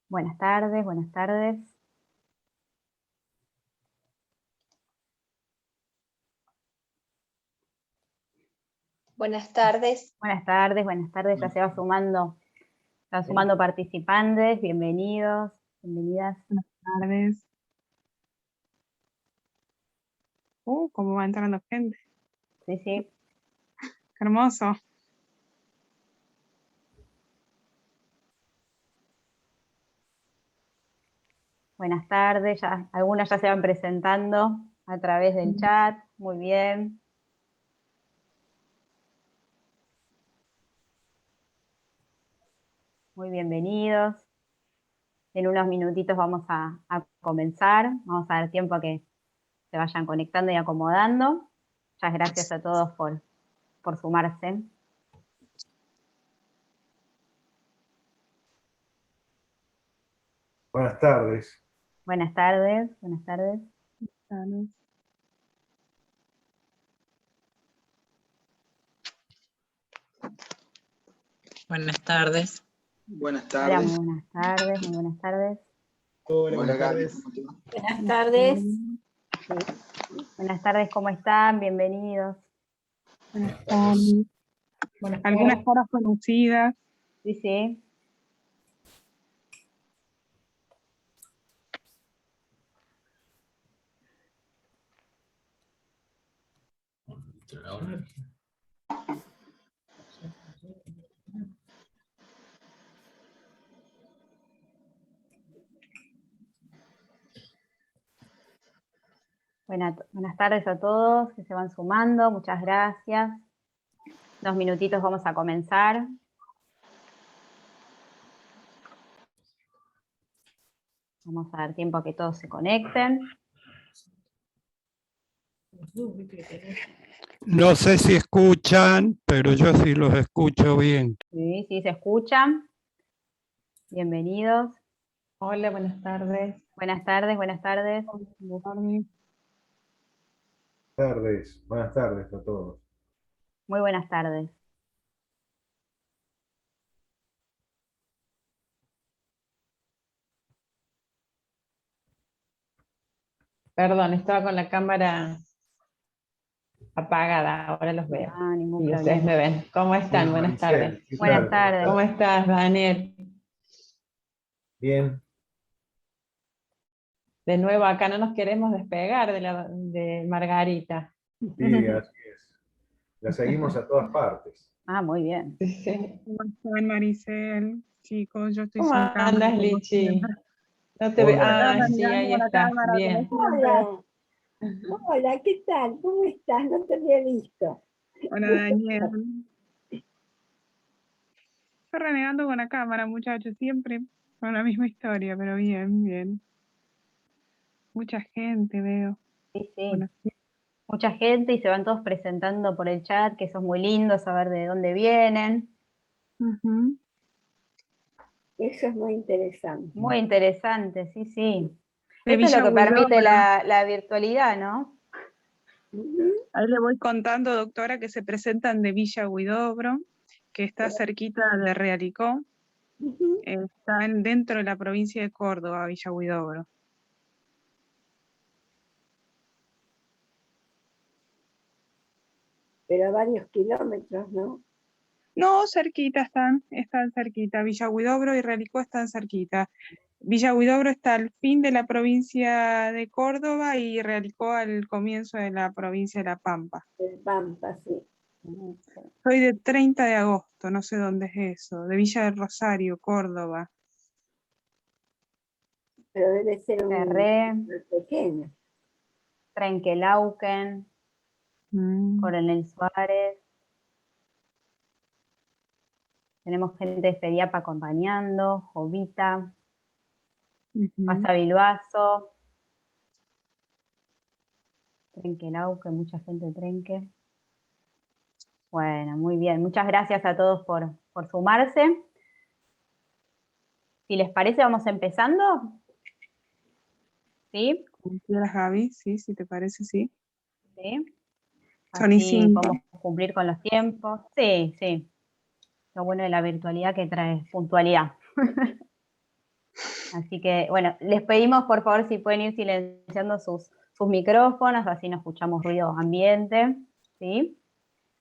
Buenas tardes, buenas tardes. Buenas tardes. Buenas tardes, buenas tardes. Ya se va sumando, están sumando participantes. Bienvenidos, bienvenidas. Buenas tardes. Cómo va entrando gente. Sí, sí. Qué hermoso. Buenas tardes. Ya, algunas ya se van presentando a través del chat. Muy bien. Muy bienvenidos. En unos minutitos vamos a comenzar. Vamos a dar tiempo a que se vayan conectando y acomodando. Muchas gracias a todos por sumarse. Buenas tardes. Buenas tardes, buenas tardes. Salud. Buenas tardes. Buenas Hola, tardes. muy buenas tardes, muy buenas tardes. Hola, buenas tardes. Buenas tardes. Buenas tardes, ¿cómo están? Bienvenidos. Buenas tardes. Algunas caras conocidas. Sí, sí. Buenas tardes a todos que se van sumando, muchas gracias. 2 minutitos vamos a comenzar. Vamos a dar tiempo a que todos se conecten. No sé si escuchan, pero yo sí los escucho bien. Sí, sí, se escuchan. Bienvenidos. Hola, buenas tardes. Buenas tardes, buenas tardes. Buenas tardes a todos. Muy buenas tardes. Perdón, estaba con la cámara apagada, ahora los veo. Ah, ningún Y problema. ustedes me ven. ¿Cómo están? Buenas Maricel, tardes. ¿qué Buenas tal? tardes. ¿Cómo estás, Daniel? Bien. De nuevo, acá no nos queremos despegar de Margarita. Sí, así es. La seguimos a todas partes. Ah, muy bien. Sí. ¿Cómo están, Maricel? Chicos, yo estoy ¿Cómo sin cámara. andas, como Lichi? siempre. No te veo. Hola. Ah, sí, ahí Mirando la estás. cámara, Bien. como siempre. Hola, hola, ¿qué tal? ¿Cómo estás? No te había visto. Hola, Daniel. Estoy renegando con la cámara, muchachos, siempre con la misma historia, pero bien, bien. Mucha gente veo. Sí, sí. Bueno, Mucha gente y se van todos presentando por el chat, que eso es muy lindo, saber de dónde vienen. ujú. Eso es muy interesante. Muy interesante, sí, sí. De Esto es lo Villa que permite Huidobro. la virtualidad, ¿no? Ujú. Ahí le voy contando, doctora, que se presentan de Villa Huidobro, que está cerquita de Realicó. Ujú. Está dentro de la provincia de Córdoba, Villa Huidobro. Pero a varios kilómetros, ¿no? No, cerquita están cerquita. Villa Huidobro y Realicó están cerquita. Villa Huidobro está al fin de la provincia de Córdoba y Realicó al comienzo de la provincia de La Pampa. El Pampa, sí. Soy de 30 de agosto, no sé dónde es eso, de Villa del Rosario, Córdoba. Pero debe ser un Ferré, pequeño. Trenquelauquen, Coronel Suárez. Tenemos gente de Feriapa acompañando, Jovita, Pasa Bilbaso, Trenquelauquen, mucha gente de Trenque. Bueno, muy bien. Muchas gracias a todos por sumarse. Si les parece, vamos empezando. ¿Sí? Como quieras, Gaby, sí, si te parece, sí. Sí. Son y Así 5. podemos cumplir con los tiempos. Sí, sí. Lo bueno de la virtualidad que trae puntualidad. Así que, bueno, les pedimos por favor si pueden ir silenciando sus micrófonos, así no escuchamos ruido ambiente, ¿sí?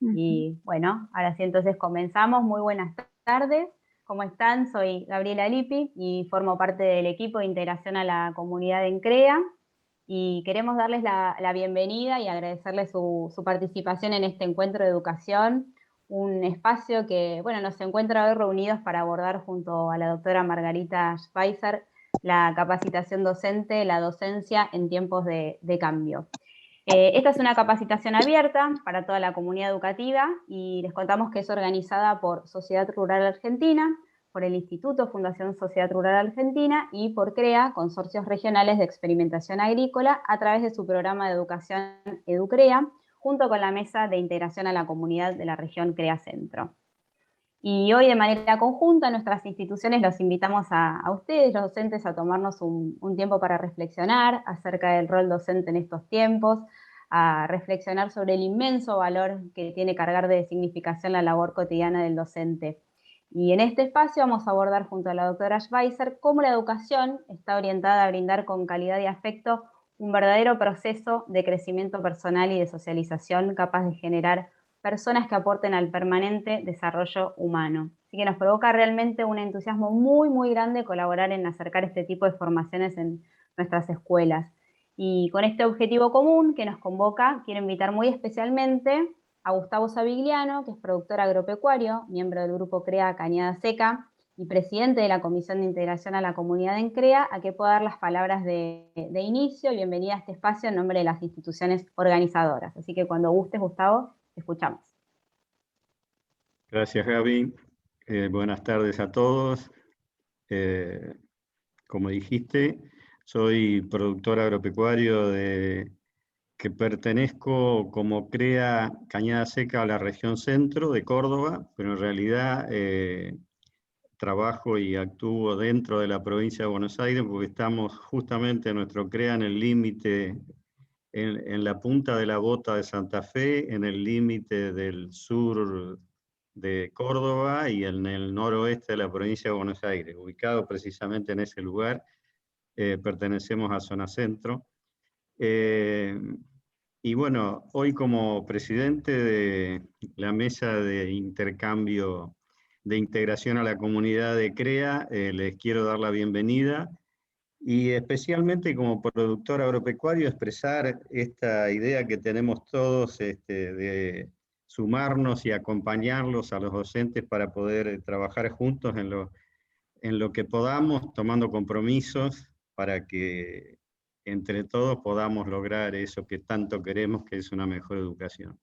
Y bueno, ahora sí entonces comenzamos. Muy buenas tardes, ¿cómo están? Soy Gabriela Lippi y formo parte del equipo de integración a la comunidad en CREA, y queremos darles la bienvenida y agradecerles su participación en este encuentro de educación, un espacio que, bueno, nos encuentra hoy reunidos para abordar junto a la doctora Margarita Schweizer la capacitación docente, la docencia en tiempos de cambio. Esta es una capacitación abierta para toda la comunidad educativa y les contamos que es organizada por Sociedad Rural Argentina, por el Instituto Fundación Sociedad Rural Argentina y por CREA, Consorcios Regionales de Experimentación Agrícola, a través de su programa de educación EduCREA, junto con la Mesa de Integración a la Comunidad de la región CREA Centro. Y hoy de manera conjunta nuestras instituciones los invitamos a ustedes, los docentes, a tomarnos un tiempo para reflexionar acerca del rol docente en estos tiempos, a reflexionar sobre el inmenso valor que tiene cargar de significación la labor cotidiana del docente. Y en este espacio vamos a abordar junto a la doctora Schweizer cómo la educación está orientada a brindar con calidad y afecto un verdadero proceso de crecimiento personal y de socialización capaz de generar personas que aporten al permanente desarrollo humano. Así que nos provoca realmente un entusiasmo muy, muy grande colaborar en acercar este tipo de formaciones en nuestras escuelas. Y con este objetivo común que nos convoca, quiero invitar muy especialmente a Gustavo Savigliano, que es productor agropecuario, miembro del grupo CREA Cañada Seca y presidente de la Comisión de Integración a la Comunidad en CREA, a que pueda dar las palabras de inicio y bienvenida a este espacio en nombre de las instituciones organizadoras. Así que cuando gustes, Gustavo, te escuchamos. Gracias, Gaby. Buenas tardes a todos. Como dijiste, soy productor agropecuario que pertenezco como CREA Cañada Seca a la región centro de Córdoba, pero en realidad trabajo y actúo dentro de la provincia de Buenos Aires porque estamos justamente en nuestro CREA en el límite, en la punta de la bota de Santa Fe, en el límite del sur de Córdoba y en el noroeste de la provincia de Buenos Aires, ubicado precisamente en ese lugar. Pertenecemos a Zona Centro. Y bueno, hoy como presidente de la mesa de intercambio de integración a la comunidad de CREA, les quiero dar la bienvenida y especialmente como productor agropecuario expresar esta idea que tenemos todos de sumarnos y acompañarlos a los docentes para poder trabajar juntos en lo que podamos, tomando compromisos para que entre todos podamos lograr eso que tanto queremos, que es una mejor educación.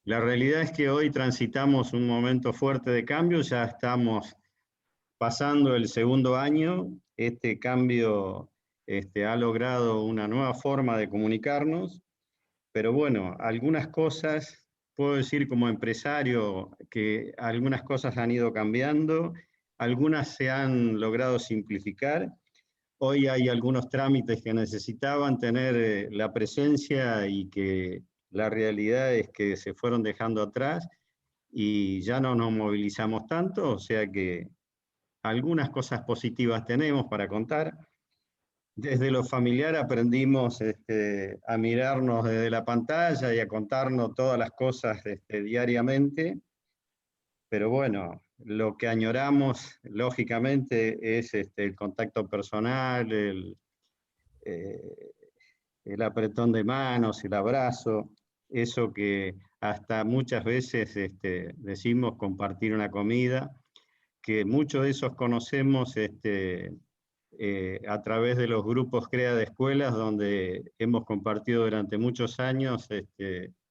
La realidad es que hoy transitamos un momento fuerte de cambio, ya estamos pasando el segundo año, este cambio ha logrado una nueva forma de comunicarnos, pero bueno, algunas cosas, puedo decir como empresario, que algunas cosas han ido cambiando, algunas se han logrado simplificar. Hoy hay algunos trámites que necesitaban tener la presencia y que la realidad es que se fueron dejando atrás y ya no nos movilizamos tanto, o sea que algunas cosas positivas tenemos para contar. Desde lo familiar aprendimos a mirarnos desde la pantalla y a contarnos todas las cosas diariamente, pero bueno, lo que añoramos lógicamente es el contacto personal, el apretón de manos, el abrazo, eso que hasta muchas veces decimos compartir una comida, que muchos de esos conocemos a través de los grupos CREA de escuelas, donde hemos compartido durante muchos años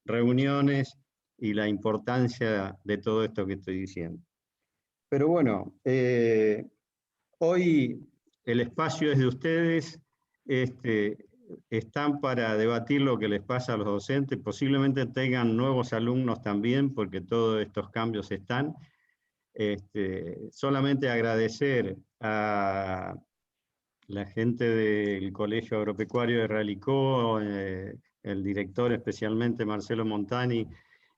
reuniones y la importancia de todo esto que estoy diciendo. Pero bueno, hoy el espacio es de ustedes, están para debatir lo que les pasa a los docentes, posiblemente tengan nuevos alumnos también, porque todos estos cambios están. Solamente agradecer a la gente del Colegio Agropecuario de Realicó, el director especialmente Marcelo Montani,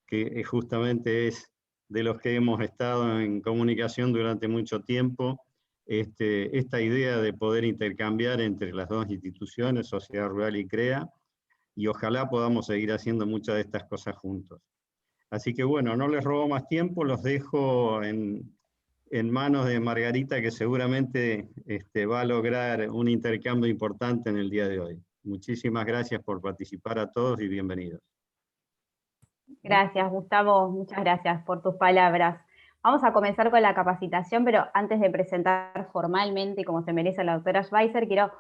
que justamente es de los que hemos estado en comunicación durante mucho tiempo, esta idea de poder intercambiar entre las dos instituciones, Sociedad Rural y CREA, y ojalá podamos seguir haciendo muchas de estas cosas juntos. Así que bueno, no les robo más tiempo, los dejo en manos de Margarita, que seguramente va a lograr un intercambio importante en el día de hoy. Muchísimas gracias por participar a todos y bienvenidos. Gracias, Gustavo, muchas gracias por tus palabras. Vamos a comenzar con la capacitación, pero antes de presentar formalmente, como se merece a la doctora Schweizer, quiero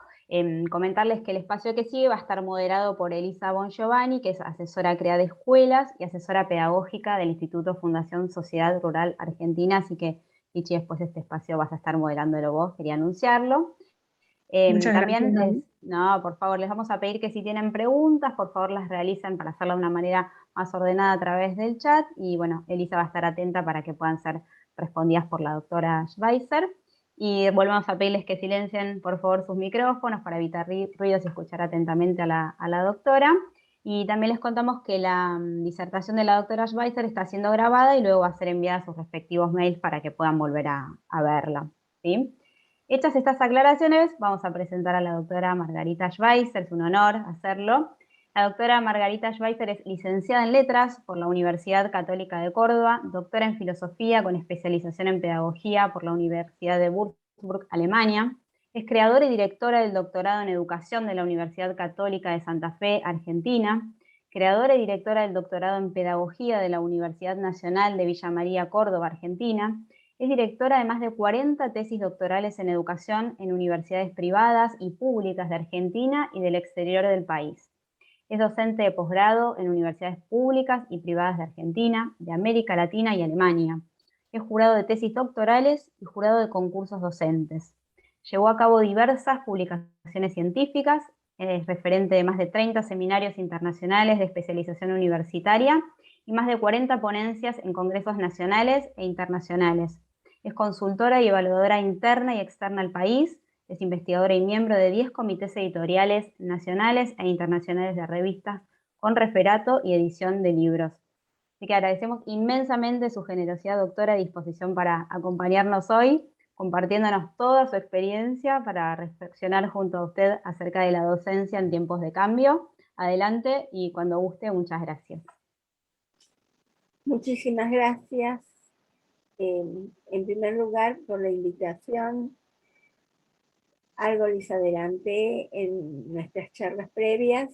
comentarles que el espacio que sigue va a estar moderado por Elisa Bongiovanni, que es asesora CREA de escuelas y asesora pedagógica del Instituto Fundación Sociedad Rural Argentina, así que, Lichi, después de este espacio vas a estar moderándolo vos, quería anunciarlo. Muchas También gracias. por favor, les vamos a pedir que si tienen preguntas, por favor las realicen para hacerla de una manera más ordenada a través del chat, y bueno, Elisa va a estar atenta para que puedan ser respondidas por la doctora Schweizer. Y volvemos a pedirles que silencien, por favor, sus micrófonos para evitar ruidos y escuchar atentamente a la doctora. Y también les contamos que la disertación de la doctora Schweizer está siendo grabada y luego va a ser enviada a sus respectivos mails para que puedan volver a verla, ¿sí? Hechas estas aclaraciones, vamos a presentar a la doctora Margarita Schweizer, es un honor hacerlo. La doctora Margarita Schweizer es licenciada en Letras por la Universidad Católica de Córdoba, doctora en Filosofía con especialización en Pedagogía por la Universidad de Würzburg, Alemania. Es creadora y directora del doctorado en Educación de la Universidad Católica de Santa Fe, Argentina. Creadora y directora del doctorado en Pedagogía de la Universidad Nacional de Villa María, Córdoba, Argentina. Es directora de más de 40 tesis doctorales en educación en universidades privadas y públicas de Argentina y del exterior del país. Es docente de posgrado en universidades públicas y privadas de Argentina, de América Latina y Alemania. Es jurado de tesis doctorales y jurado de concursos docentes. Llevó a cabo diversas publicaciones científicas, es referente de más de 30 seminarios internacionales de especialización universitaria y más de 40 ponencias en congresos nacionales e internacionales. Es consultora y evaluadora interna y externa al país. Es investigadora y miembro de 10 comités editoriales nacionales e internacionales de revistas con referato y edición de libros. Así que agradecemos inmensamente su generosidad, doctora, y disposición para acompañarnos hoy, compartiéndonos toda su experiencia para reflexionar junto a usted acerca de la docencia en tiempos de cambio. Adelante y cuando guste, muchas gracias. Muchísimas gracias. En primer lugar, por la invitación. Algo les adelanté en nuestras charlas previas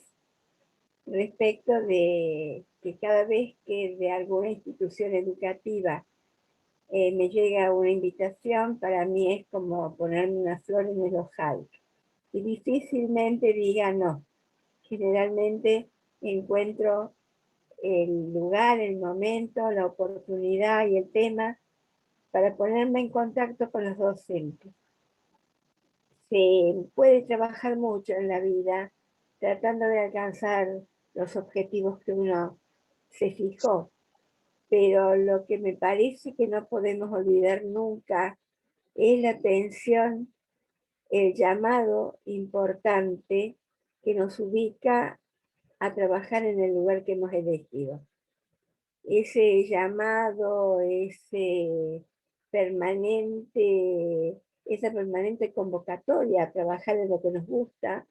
respecto de que cada vez que de alguna institución educativa me llega una invitación, para mí es como ponerme una flor en el ojal. Y difícilmente diga no. Generalmente encuentro el lugar, el momento, la oportunidad y el tema para ponerme en contacto con los docentes. Se puede trabajar mucho en la vida tratando de alcanzar los objetivos que uno se fijó, pero lo que me parece que no podemos olvidar nunca es la atención, el llamado importante que nos ubica a trabajar en el lugar que hemos elegido. Ese llamado, esa permanente convocatoria a trabajar en lo que nos gusta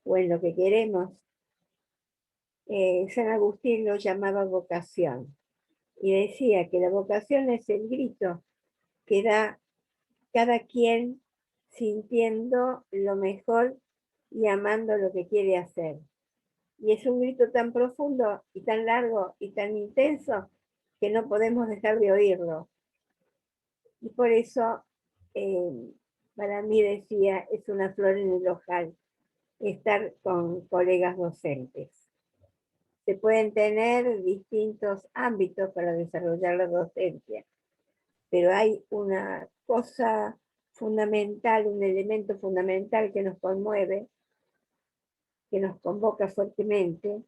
o en lo que queremos. San Agustín lo llamaba vocación y decía que la vocación es el grito que da cada quien sintiendo lo mejor y amando lo que quiere hacer. Y es un grito tan profundo y tan largo y tan intenso que no podemos dejar de oírlo. Y por eso, para mí, decía, es una flor en el ojal, estar con colegas docentes. Se pueden tener distintos ámbitos para desarrollar la docencia, pero hay una cosa fundamental, un elemento fundamental que nos conmueve, que nos convoca fuertemente,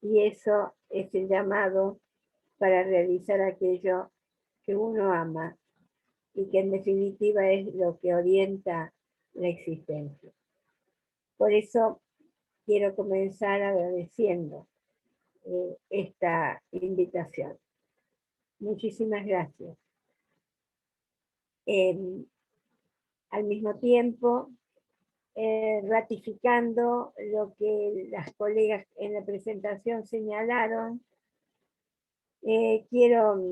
y eso es el llamado para realizar aquello que uno ama y que en definitiva es lo que orienta la existencia. Por eso quiero comenzar agradeciendo esta invitación. Muchísimas gracias. Al mismo tiempo, ratificando lo que las colegas en la presentación señalaron, quiero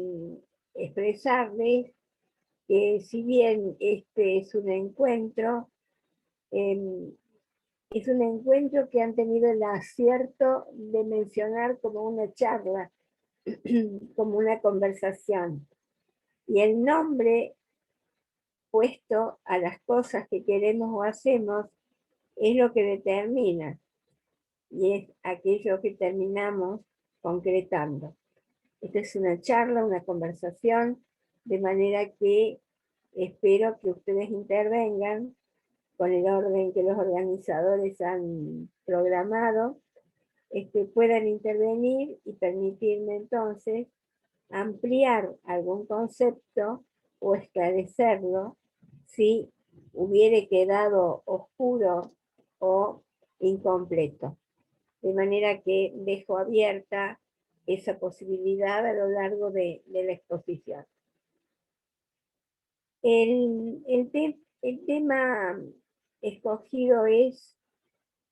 expresarles que si bien este es un encuentro que han tenido el acierto de mencionar como una charla, como una conversación. Y el nombre puesto a las cosas que queremos o hacemos es lo que determina, y es aquello que terminamos concretando. Esta es una charla, una conversación, de manera que espero que ustedes intervengan con el orden que los organizadores han programado, puedan intervenir y permitirme entonces ampliar algún concepto o esclarecerlo si hubiere quedado oscuro o incompleto. De manera que dejo abierta esa posibilidad a lo largo de la exposición. El tema escogido es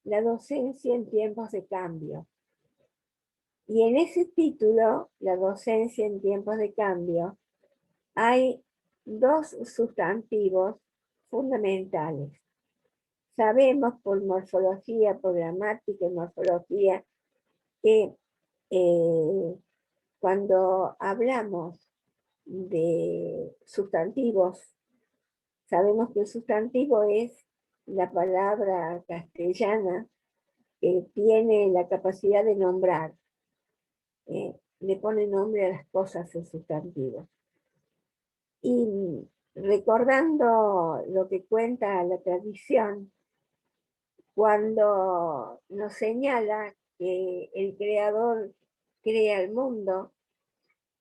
la docencia en tiempos de cambio. Y en ese título, la docencia en tiempos de cambio, hay dos sustantivos fundamentales. Sabemos por morfología, por gramática y morfología, que cuando hablamos de sustantivos, sabemos que el sustantivo es la palabra castellana que tiene la capacidad de nombrar. Le pone nombre a las cosas el sustantivo. Y recordando lo que cuenta la tradición, cuando nos señala que el creador crea el mundo,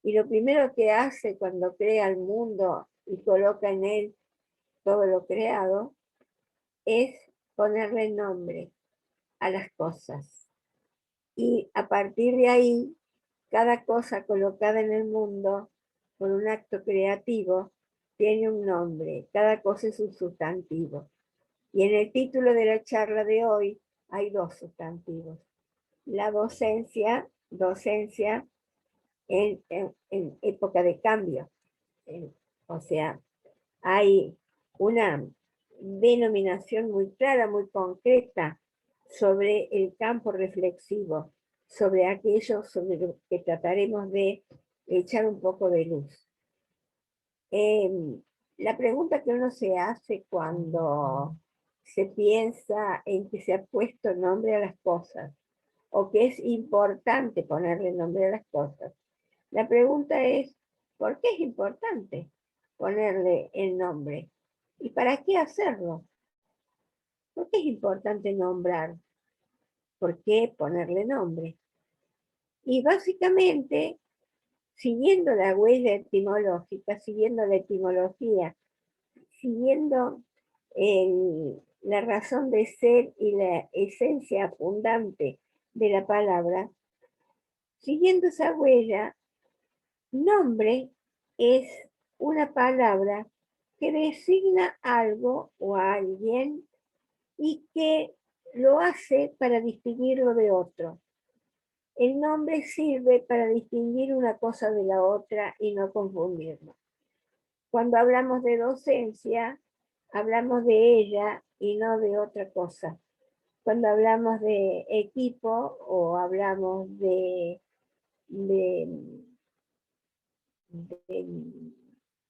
y lo primero que hace cuando crea el mundo y coloca en él todo lo creado, es ponerle nombre a las cosas. Y a partir de ahí, cada cosa colocada en el mundo por un acto creativo tiene un nombre, cada cosa es un sustantivo. Y en el título de la charla de hoy hay dos sustantivos. La docencia en época de cambio. O sea, hay una denominación muy clara, muy concreta sobre el campo reflexivo, sobre aquello sobre lo que trataremos de echar un poco de luz. La pregunta que uno se hace cuando se piensa en que se ha puesto nombre a las cosas, o que es importante ponerle nombre a las cosas, la pregunta es, ¿por qué es importante ponerle el nombre? ¿Y para qué hacerlo? ¿Por qué es importante nombrar? ¿Por qué ponerle nombre? Y básicamente, siguiendo la huella etimológica, siguiendo la etimología, siguiendo la razón de ser y la esencia fundante de la palabra, siguiendo esa huella, nombre es una palabra que designa algo o a alguien y que lo hace para distinguirlo de otro. El nombre sirve para distinguir una cosa de la otra y no confundirlo. Cuando hablamos de docencia, hablamos de ella y no de otra cosa. Cuando hablamos de equipo o hablamos de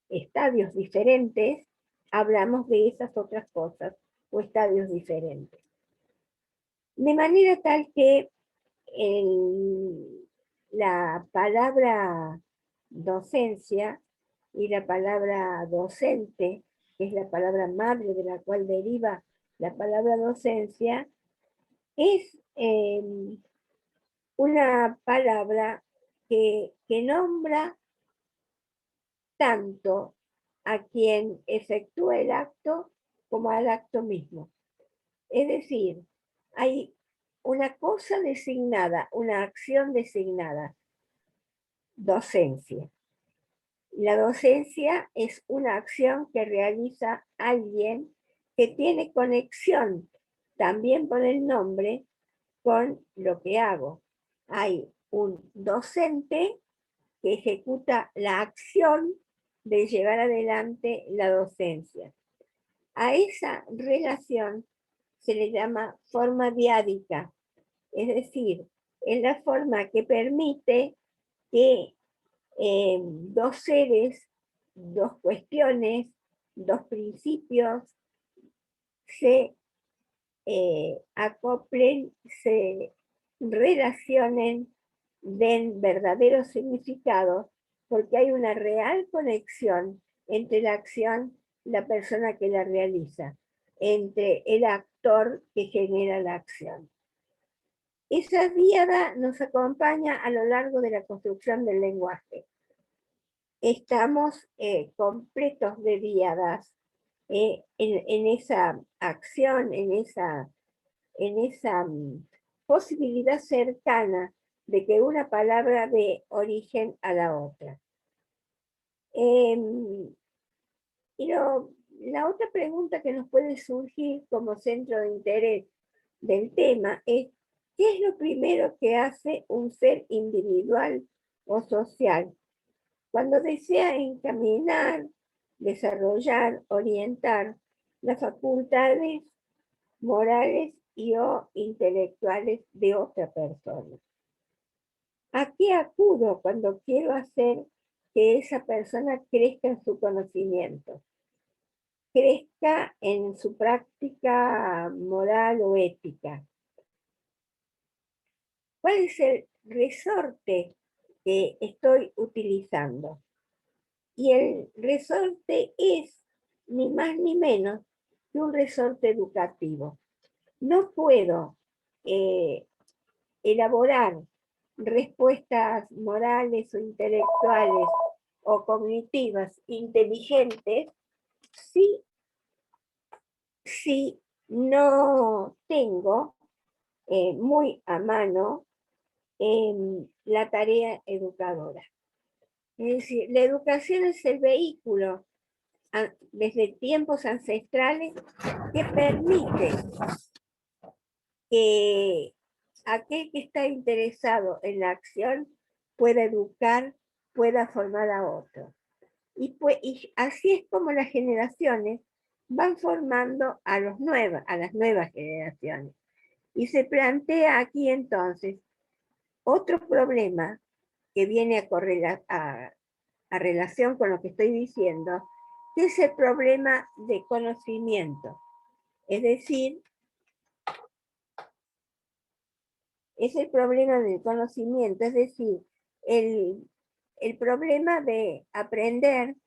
estadios diferentes, hablamos de esas otras cosas o estadios diferentes. De manera tal que la palabra docencia y la palabra docente, que es la palabra madre de la cual deriva la palabra docencia, es una palabra que nombra tanto a quien efectúa el acto como al acto mismo. Es decir, hay una cosa designada, una acción designada, docencia. La docencia es una acción que realiza alguien que tiene conexión también por el nombre con lo que hago. Hay un docente que ejecuta la acción de llevar adelante la docencia. A esa relación se le llama forma diádica, es decir, es la forma que permite que dos seres, dos cuestiones, dos principios se acoplen, se relacionen, den verdadero significado, porque hay una real conexión entre la acción y la persona que la realiza, entre el actor que genera la acción. Esa díada nos acompaña a lo largo de la construcción del lenguaje. Estamos completos de díadas en esa acción, en esa posibilidad cercana de que una palabra dé origen a la otra. La otra pregunta que nos puede surgir como centro de interés del tema es: ¿qué es lo primero que hace un ser individual o social cuando desea encaminar, desarrollar, orientar las facultades morales y o intelectuales de otra persona? ¿A qué acudo cuando quiero hacer que esa persona crezca en su conocimiento, crezca en su práctica moral o ética? ¿Cuál es el resorte que estoy utilizando? Y el resorte es ni más ni menos que un resorte educativo. No puedo elaborar respuestas morales o intelectuales o cognitivas inteligentes si no tengo muy a mano la tarea educadora. Es decir, la educación es el vehículo desde tiempos ancestrales que permite que aquel que está interesado en la acción pueda educar, pueda formar a otro. Y así es como las generaciones van formando a las nuevas generaciones. Y se plantea aquí entonces otro problema que viene a relación con lo que estoy diciendo, que es el problema de conocimiento. Es decir, es el problema del conocimiento, es decir, el problema de aprender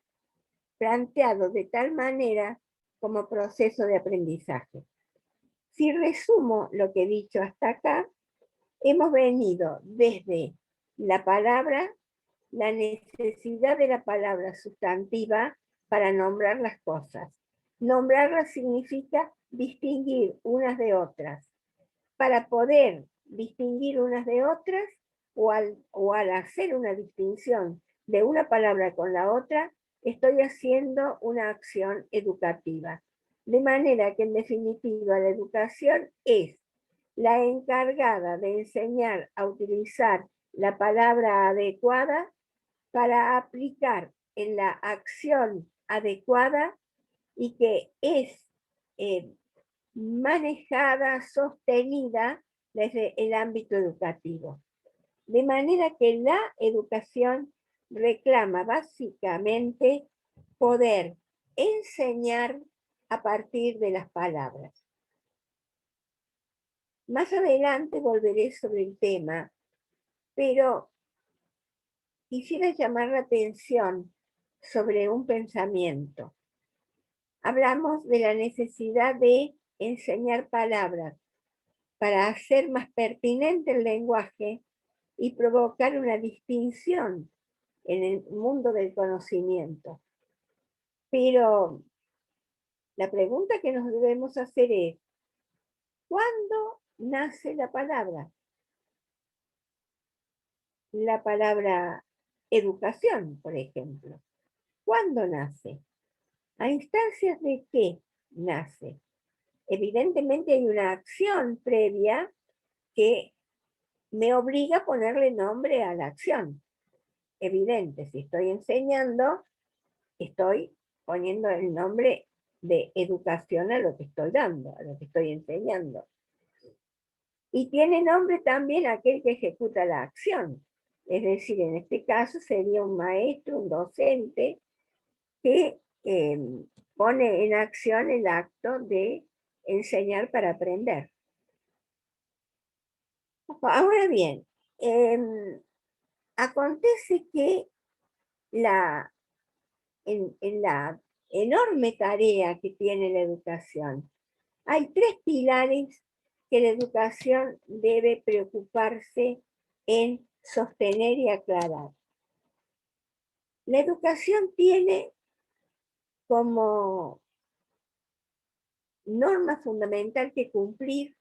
planteado de tal manera como proceso de aprendizaje. Si resumo lo que he dicho hasta acá, hemos venido desde la palabra, la necesidad de la palabra sustantiva para nombrar las cosas. Nombrarlas significa distinguir unas de otras. Para poder distinguir unas de otras, o al hacer una distinción de una palabra con la otra, estoy haciendo una acción educativa. De manera que en definitiva la educación es la encargada de enseñar a utilizar la palabra adecuada para aplicar en la acción adecuada y que es manejada, sostenida desde el ámbito educativo. De manera que la educación reclama básicamente poder enseñar a partir de las palabras. Más adelante volveré sobre el tema, pero quisiera llamar la atención sobre un pensamiento. Hablamos de la necesidad de enseñar palabras para hacer más pertinente el lenguaje y provocar una distinción en el mundo del conocimiento. Pero la pregunta que nos debemos hacer es: ¿cuándo nace la palabra? La palabra educación, por ejemplo. ¿Cuándo nace? ¿A instancias de qué nace? Evidentemente hay una acción previa que me obliga a ponerle nombre a la acción. Evidente, si estoy enseñando, estoy poniendo el nombre de educación a lo que estoy dando, a lo que estoy enseñando. Y tiene nombre también aquel que ejecuta la acción. Es decir, en este caso sería un maestro, un docente, que pone en acción el acto de enseñar para aprender. Ahora bien, acontece que en la enorme tarea que tiene la educación, hay 3 pilares que la educación debe preocuparse en sostener y aclarar. La educación tiene como norma fundamental que cumplir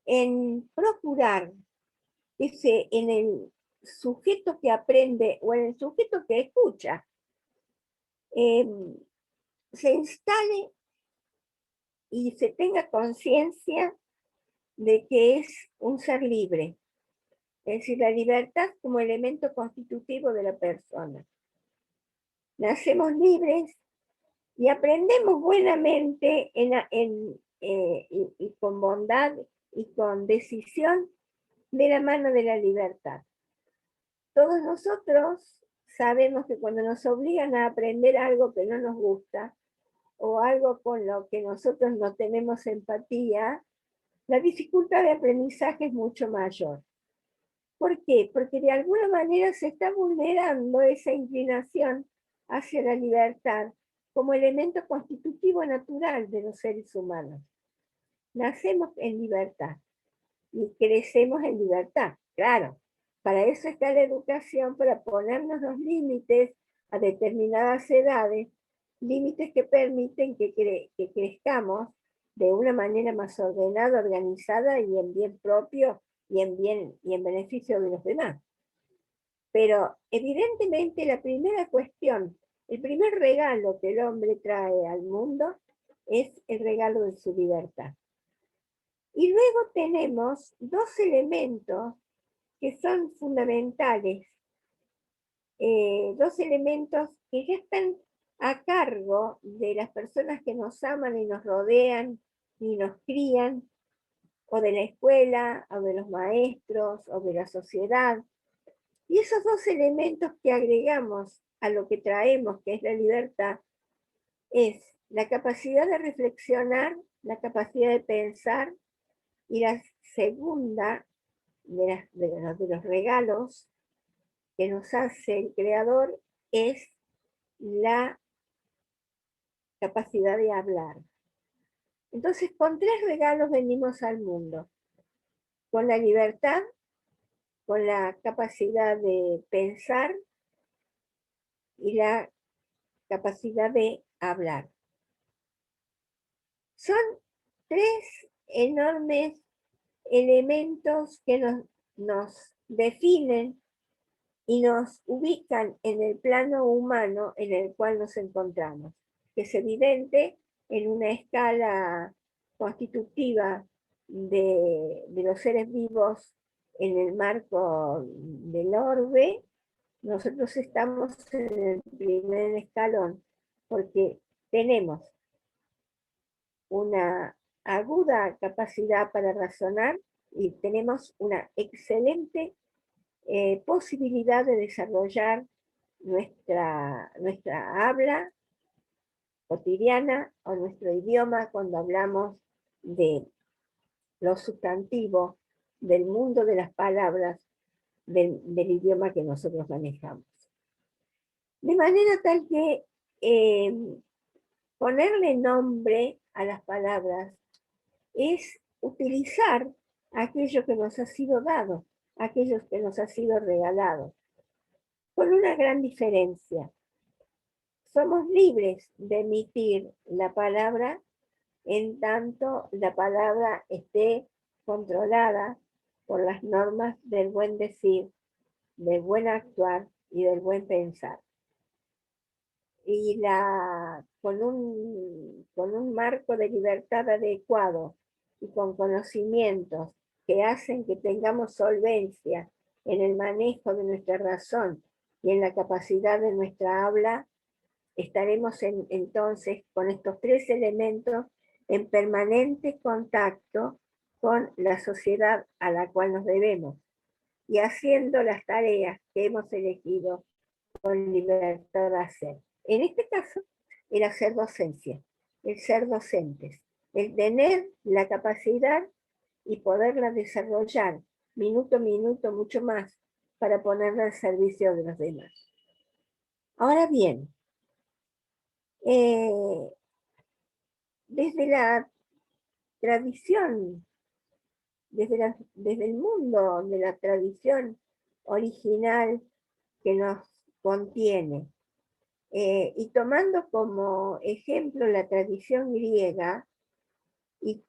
en procurar que en el sujeto que aprende o en el sujeto que escucha se instale y se tenga conciencia de que es un ser libre. Es decir, la libertad como elemento constitutivo de la persona. Nacemos libres y aprendemos buenamente y con bondad y con decisión de la mano de la libertad. Todos nosotros sabemos que cuando nos obligan a aprender algo que no nos gusta o algo con lo que nosotros no tenemos empatía, la dificultad de aprendizaje es mucho mayor. ¿Por qué? Porque de alguna manera se está vulnerando esa inclinación hacia la libertad como elemento constitutivo natural de los seres humanos. Nacemos en libertad y crecemos en libertad, claro. Para eso está la educación, para ponernos los límites a determinadas edades, límites que permiten que crezcamos de una manera más ordenada, organizada y en bien propio y en beneficio de los demás. Pero evidentemente la primera cuestión, el primer regalo que el hombre trae al mundo es el regalo de su libertad. Y luego tenemos 2 elementos que son fundamentales, 2 elementos que ya están a cargo de las personas que nos aman y nos rodean y nos crían, o de la escuela, o de los maestros, o de la sociedad. Y esos 2 elementos que agregamos a lo que traemos, que es la libertad, es la capacidad de reflexionar, la capacidad de pensar, y la segunda de los regalos que nos hace el Creador es la capacidad de hablar. Entonces, con 3 regalos venimos al mundo: con la libertad, con la capacidad de pensar y la capacidad de hablar. Son 3 enormes elementos que nos definen y nos ubican en el plano humano en el cual nos encontramos, que es evidente en una escala constitutiva de los seres vivos en el marco del orbe. Nosotros estamos en el primer escalón porque tenemos una aguda capacidad para razonar y tenemos una excelente posibilidad de desarrollar nuestra habla cotidiana o nuestro idioma cuando hablamos de los sustantivos del mundo de las palabras del idioma que nosotros manejamos. De manera tal que ponerle nombre a las palabras es utilizar aquello que nos ha sido dado, aquellos que nos ha sido regalado, con una gran diferencia. Somos libres de emitir la palabra en tanto la palabra esté controlada por las normas del buen decir, del buen actuar y del buen pensar. y con un marco de libertad adecuado y con conocimientos que hacen que tengamos solvencia en el manejo de nuestra razón y en la capacidad de nuestra habla, estaremos entonces con estos tres elementos en permanente contacto con la sociedad a la cual nos debemos y haciendo las tareas que hemos elegido con libertad de hacer. En este caso, el hacer docencia, el ser docentes, el tener la capacidad y poderla desarrollar minuto a minuto mucho más para ponerla al servicio de los demás. Ahora bien, desde la tradición, desde el mundo de la tradición original que nos contiene, y tomando como ejemplo la tradición griega y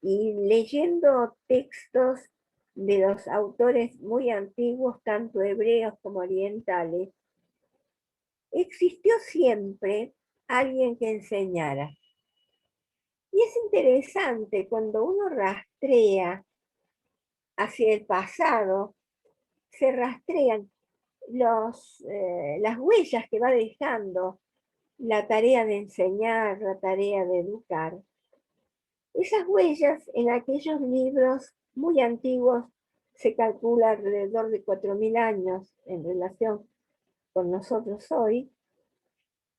leyendo textos de los autores muy antiguos, tanto hebreos como orientales, existió siempre alguien que enseñara. Y es interesante cuando uno rastrea hacia el pasado, se rastrean las huellas que va dejando la tarea de enseñar, la tarea de educar. Esas huellas en aquellos libros muy antiguos, se calcula alrededor de 4000 años en relación con nosotros hoy,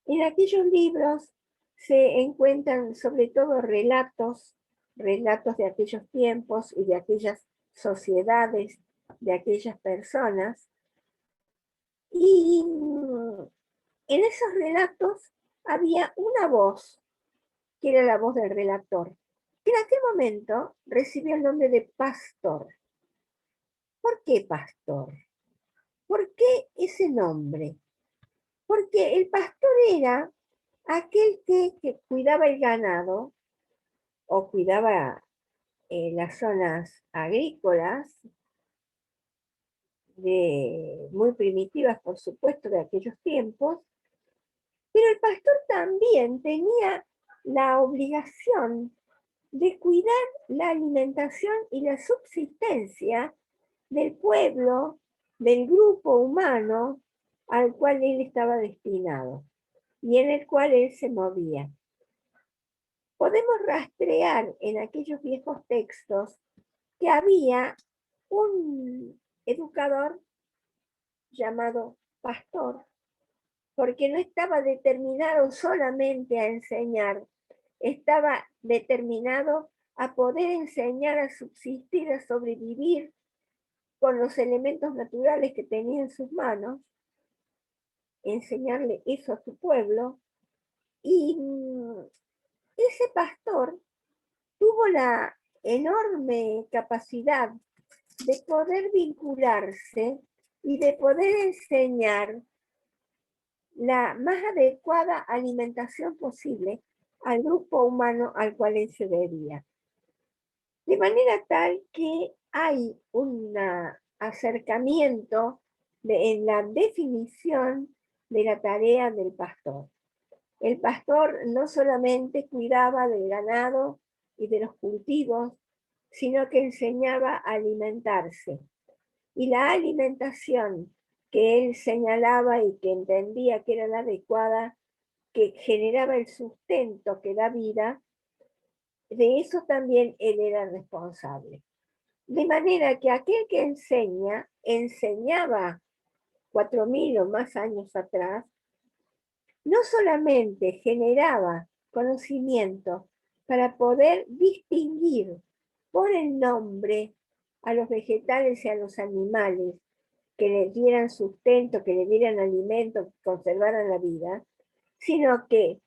en aquellos libros se encuentran sobre todo relatos de aquellos tiempos y de aquellas sociedades, de aquellas personas, y en esos relatos había una voz, que era la voz del relator, que en aquel momento recibió el nombre de pastor. ¿Por qué pastor? ¿Por qué ese nombre? Porque el pastor era aquel que cuidaba el ganado o cuidaba las zonas agrícolas, muy primitivas, por supuesto, de aquellos tiempos, pero el pastor también tenía la obligación de cuidar la alimentación y la subsistencia del pueblo, del grupo humano al cual él estaba destinado y en el cual él se movía. Podemos rastrear en aquellos viejos textos que había un educador llamado pastor, porque no estaba determinado solamente a enseñar, estaba determinado a poder enseñar a subsistir, a sobrevivir con los elementos naturales que tenía en sus manos, enseñarle eso a su pueblo, y ese pastor tuvo la enorme capacidad de poder vincularse y de poder enseñar la más adecuada alimentación posible al grupo humano al cual él se debía. De manera tal que hay un acercamiento en la definición de la tarea del pastor. El pastor no solamente cuidaba del ganado y de los cultivos, sino que enseñaba a alimentarse. Y la alimentación que él señalaba y que entendía que era la adecuada, que generaba el sustento que da vida, de eso también él era responsable. De manera que aquel que enseñaba 4000 o más años atrás, no solamente generaba conocimiento para poder distinguir por el nombre a los vegetales y a los animales, que le dieran sustento, que le dieran alimento, que conservaran la vida, sino que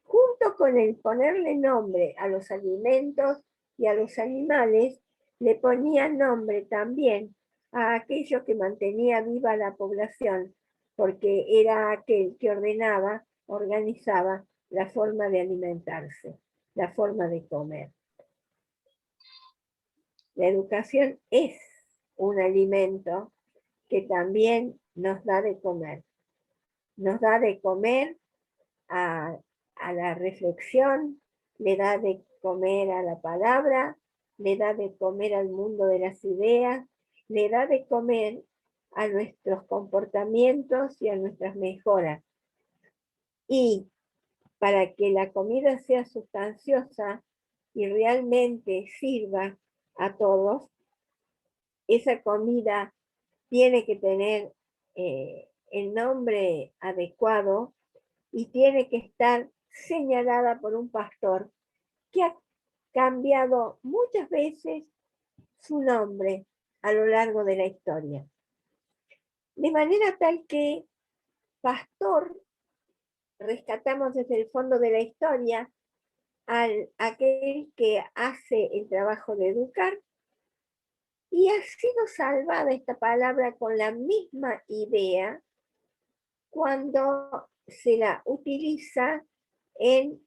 junto con el ponerle nombre a los alimentos y a los animales, le ponía nombre también a aquello que mantenía viva la población, porque era aquel que ordenaba, organizaba la forma de alimentarse, la forma de comer. La educación es un alimento que también nos da de comer. Nos da de comer a la reflexión, le da de comer a la palabra, le da de comer al mundo de las ideas, le da de comer a nuestros comportamientos y a nuestras mejoras. Y para que la comida sea sustanciosa y realmente sirva a todos, esa comida tiene que tener el nombre adecuado y tiene que estar señalada por un pastor que ha cambiado muchas veces su nombre a lo largo de la historia. De manera tal que pastor rescatamos desde el fondo de la historia aquel que hace el trabajo de educar, y ha sido salvada esta palabra con la misma idea cuando se la utiliza en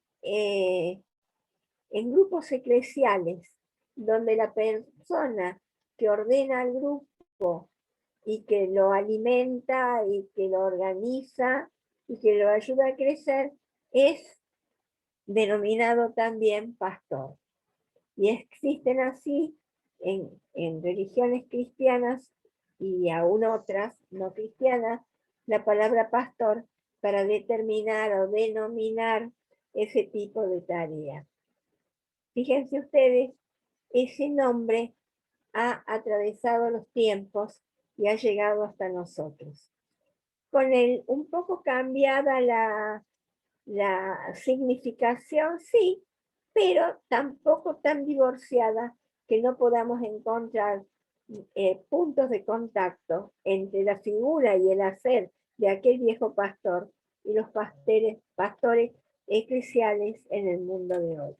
grupos eclesiales, donde la persona que ordena al grupo y que lo alimenta y que lo organiza y que lo ayuda a crecer es denominado también pastor. Y existen así en religiones cristianas y aún otras no cristianas la palabra pastor para determinar o denominar ese tipo de tarea. Fíjense ustedes, ese nombre ha atravesado los tiempos y ha llegado hasta nosotros. Con él un poco cambiada la significación, sí, pero tampoco tan divorciada que no podamos encontrar puntos de contacto entre la figura y el hacer de aquel viejo pastor y los pastores eclesiales en el mundo de hoy.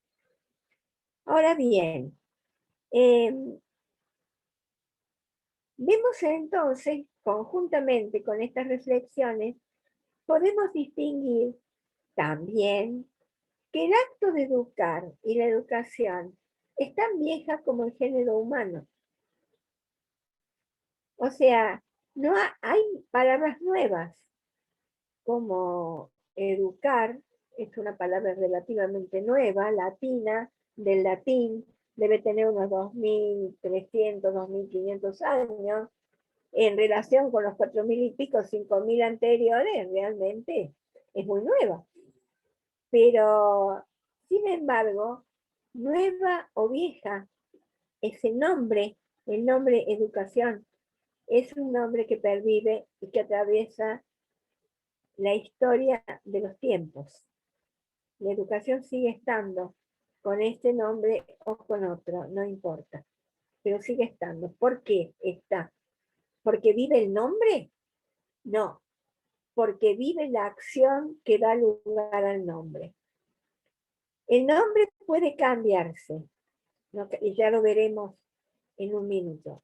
Ahora bien, vemos entonces, conjuntamente con estas reflexiones, podemos distinguir también que el acto de educar y la educación es tan vieja como el género humano. O sea, no hay palabras nuevas, como educar, es una palabra relativamente nueva, latina, del latín, debe tener unos 2.300, 2.500 años, en relación con los 4.000 y pico, 5.000 anteriores, realmente es muy nueva. Pero, sin embargo, nueva o vieja, ese nombre, el nombre educación, es un nombre que pervive y que atraviesa la historia de los tiempos. La educación sigue estando con este nombre o con otro, no importa, pero sigue estando. ¿Por qué está? ¿Porque vive el nombre? No, porque vive la acción que da lugar al nombre. El nombre puede cambiarse, ¿no? Y ya lo veremos en un minuto.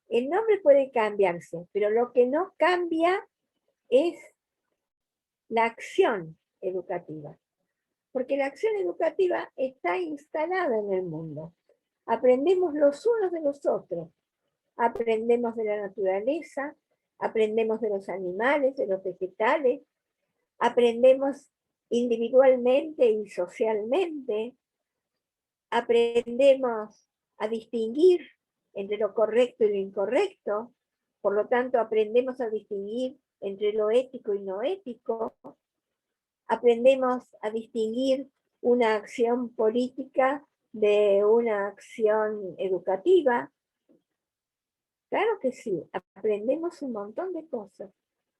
El nombre puede cambiarse, pero lo que no cambia es la acción educativa, porque la acción educativa está instalada en el mundo. Aprendemos los unos de los otros, aprendemos de la naturaleza, aprendemos de los animales, de los vegetales, aprendemos individualmente y socialmente, aprendemos a distinguir entre lo correcto y lo incorrecto, por lo tanto aprendemos a distinguir entre lo ético y no ético, aprendemos a distinguir una acción política de una acción educativa. Claro que sí, aprendemos un montón de cosas.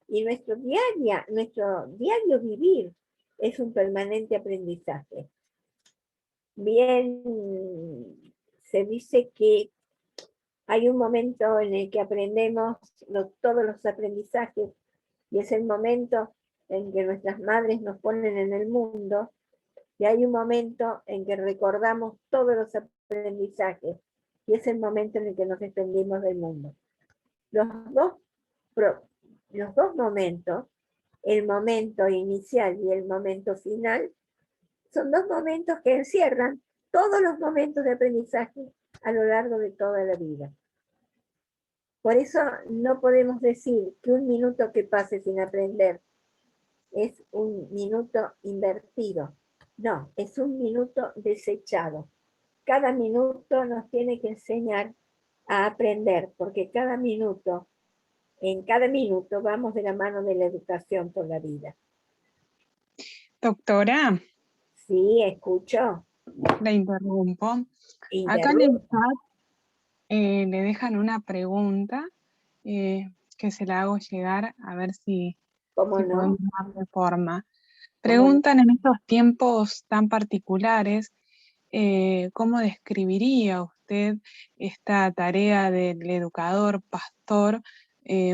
Y nuestro diario vivir es un permanente aprendizaje. Bien, se dice que hay un momento en el que aprendemos todos los aprendizajes, y es el momento en que nuestras madres nos ponen en el mundo, y hay un momento en que recordamos todos los aprendizajes, y es el momento en el que nos desprendimos del mundo. Los dos momentos, el momento inicial y el momento final, son dos momentos que encierran todos los momentos de aprendizaje a lo largo de toda la vida. Por eso no podemos decir que un minuto que pase sin aprender es un minuto invertido. No, es un minuto desechado. Cada minuto nos tiene que enseñar a aprender, porque en cada minuto vamos de la mano de la educación por la vida. Doctora, Sí, escucho. la interrumpo. Acá en el chat le dejan una pregunta que se la hago llegar a ver si podemos darle forma. Preguntan en estos tiempos tan particulares, ¿cómo describiría usted esta tarea del educador, pastor,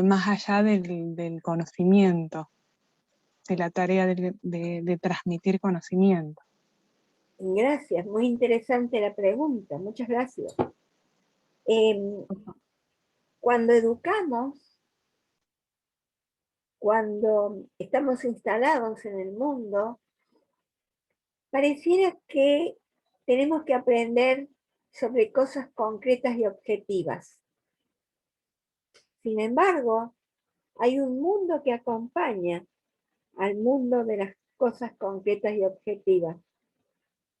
más allá del conocimiento, de la tarea de transmitir conocimiento? Gracias, muy interesante la pregunta, muchas gracias. Cuando educamos, cuando estamos instalados en el mundo, pareciera que tenemos que aprender sobre cosas concretas y objetivas. Sin embargo, hay un mundo que acompaña al mundo de las cosas concretas y objetivas,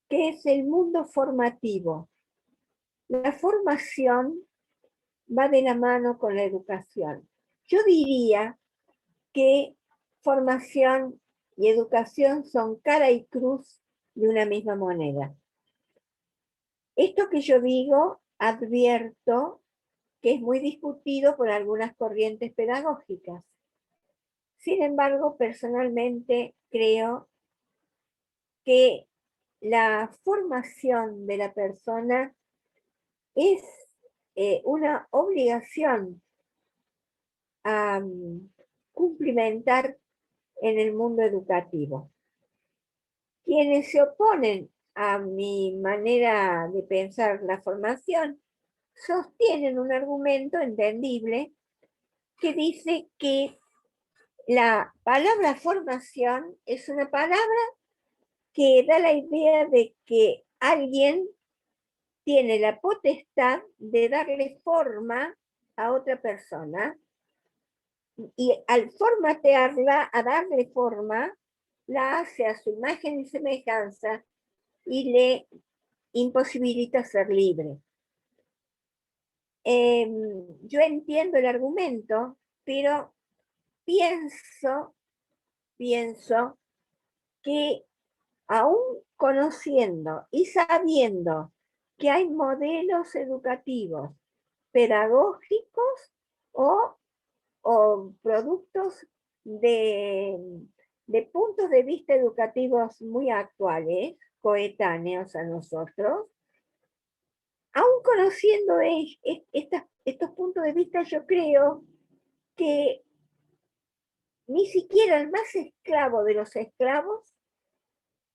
que es el mundo formativo. La formación va de la mano con la educación. Yo diría que formación y educación son cara y cruz de una misma moneda. Esto que yo digo, advierto que es muy discutido por algunas corrientes pedagógicas. Sin embargo, personalmente creo que la formación de la persona es una obligación a cumplimentar en el mundo educativo. Quienes se oponen a mi manera de pensar la formación sostienen un argumento entendible que dice que la palabra formación es una palabra que da la idea de que alguien tiene la potestad de darle forma a otra persona y al formatearla, a darle forma, la hace a su imagen y semejanza y le imposibilita ser libre. Yo entiendo el argumento, pero pienso que aún conociendo y sabiendo que hay modelos educativos, pedagógicos o productos de puntos de vista educativos muy actuales, coetáneos a nosotros, aún conociendo estos puntos de vista, yo creo que ni siquiera el más esclavo de los esclavos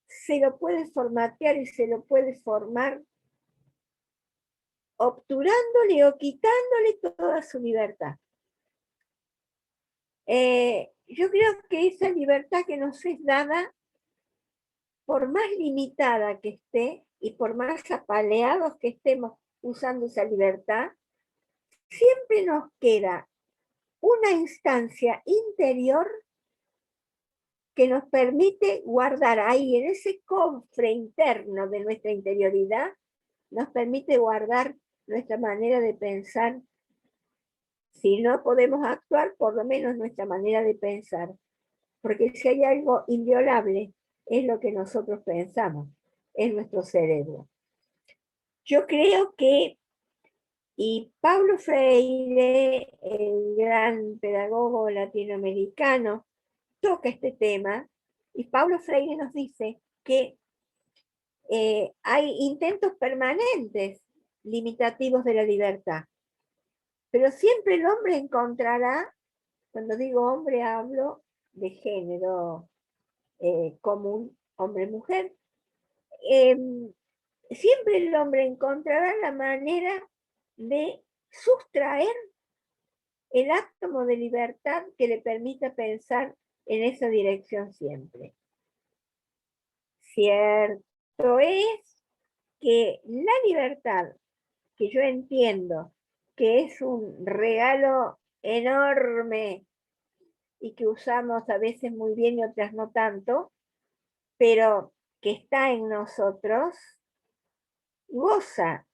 se lo puede formatear y se lo puede formar obturándole o quitándole toda su libertad. Yo creo que esa libertad que nos es dada, por más limitada que esté y por más apaleados que estemos usando esa libertad, siempre nos queda una instancia interior que nos permite guardar ahí, en ese cofre interno de nuestra interioridad, nos permite guardar nuestra manera de pensar. Si no podemos actuar, por lo menos nuestra manera de pensar. Porque si hay algo inviolable, es lo que nosotros pensamos, es nuestro cerebro. Yo creo que, y Paulo Freire, el gran pedagogo latinoamericano, toca este tema, y Paulo Freire nos dice que hay intentos permanentes limitativos de la libertad, pero siempre el hombre encontrará, cuando digo hombre hablo de género común, hombre-mujer, siempre el hombre encontrará la manera de sustraer el átomo de libertad que le permita pensar en esa dirección siempre. Cierto es que la libertad, que yo entiendo que es un regalo enorme y que usamos a veces muy bien y otras no tanto, pero que está en nosotros, goza,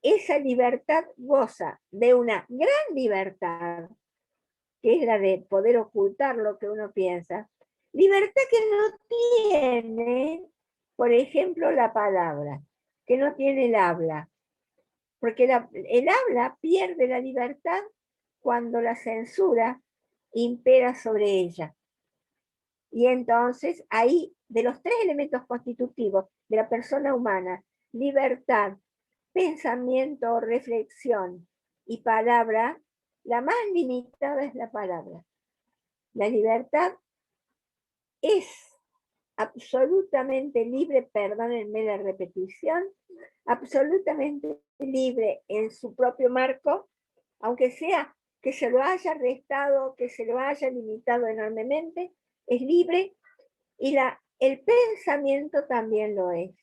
esa libertad goza de una gran libertad, que es la de poder ocultar lo que uno piensa, libertad que no tiene, por ejemplo, la palabra, que no tiene el habla, porque el habla pierde la libertad cuando la censura impera sobre ella. Y entonces ahí, de los tres elementos constitutivos de la persona humana, libertad, pensamiento, reflexión y palabra, la más limitada es la palabra. La libertad es absolutamente libre, perdónenme la repetición, absolutamente libre en su propio marco, aunque sea que se lo haya restado, que se lo haya limitado enormemente, es libre, y el pensamiento también lo es.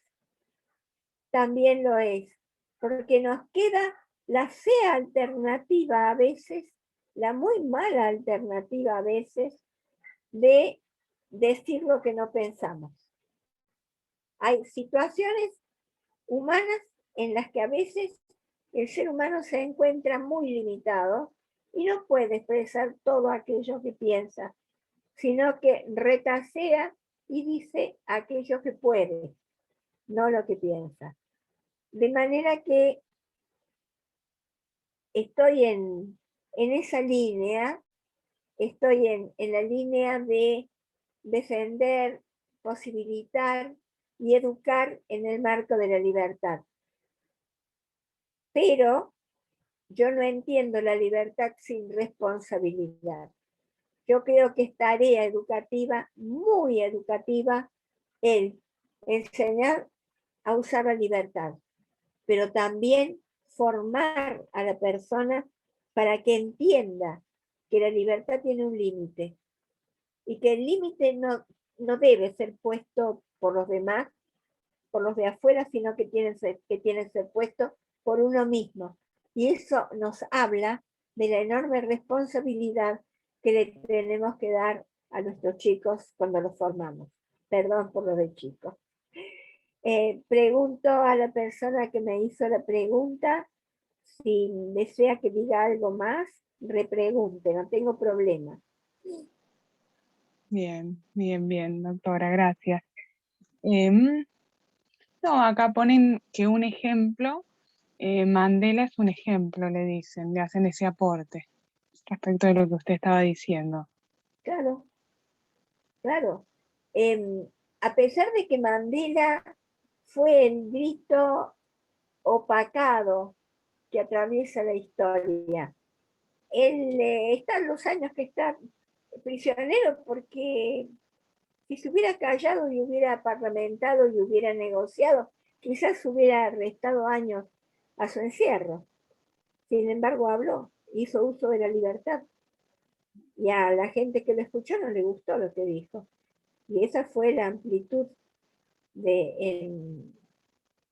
También lo es, porque nos queda la fea alternativa a veces, la muy mala alternativa a veces, de decir lo que no pensamos. Hay situaciones humanas en las que a veces el ser humano se encuentra muy limitado y no puede expresar todo aquello que piensa, sino que retasea y dice aquello que puede, no lo que piensa. De manera que estoy en esa línea, estoy en la línea de defender, posibilitar y educar en el marco de la libertad. Pero yo no entiendo la libertad sin responsabilidad. Yo creo que es tarea educativa, muy educativa, el enseñar a usar la libertad, pero también formar a la persona para que entienda que la libertad tiene un límite y que el límite no debe ser puesto por los demás, por los de afuera, sino que tiene que ser puesto por uno mismo. Y eso nos habla de la enorme responsabilidad que le tenemos que dar a nuestros chicos cuando los formamos. Perdón por lo de chicos. Pregunto a la persona que me hizo la pregunta si desea que diga algo más, repregunte, no tengo problema. Bien, bien, bien, doctora, gracias. No, acá ponen que un ejemplo, Mandela es un ejemplo, le dicen, le hacen ese aporte respecto de lo que usted estaba diciendo. Claro, claro. A pesar de que Mandela fue el grito opacado que atraviesa la historia, él está en los años que está prisionero porque si se hubiera callado y hubiera parlamentado y hubiera negociado, quizás hubiera restado años a su encierro. Sin embargo, habló, hizo uso de la libertad. Y a la gente que lo escuchó no le gustó lo que dijo. Y esa fue la amplitud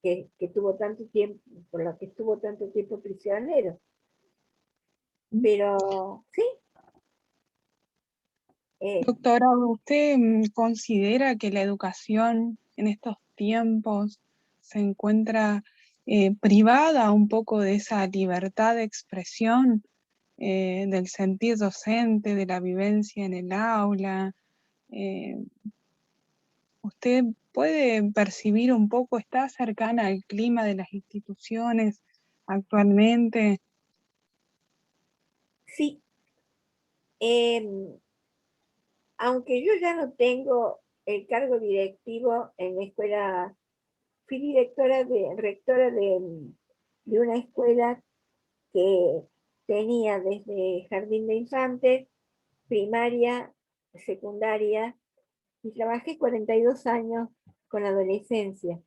que tuvo tanto tiempo, por lo que estuvo tanto tiempo prisionero. Pero sí. Doctora, ¿usted considera que la educación en estos tiempos se encuentra privada un poco de esa libertad de expresión, del sentir docente, de la vivencia en el aula? ¿Usted puede percibir un poco, está cercana al clima de las instituciones actualmente? Sí. Aunque yo ya no tengo el cargo directivo en la escuela, fui rectora de una escuela que tenía desde jardín de infantes, primaria, secundaria, y trabajé 42 años con adolescencia.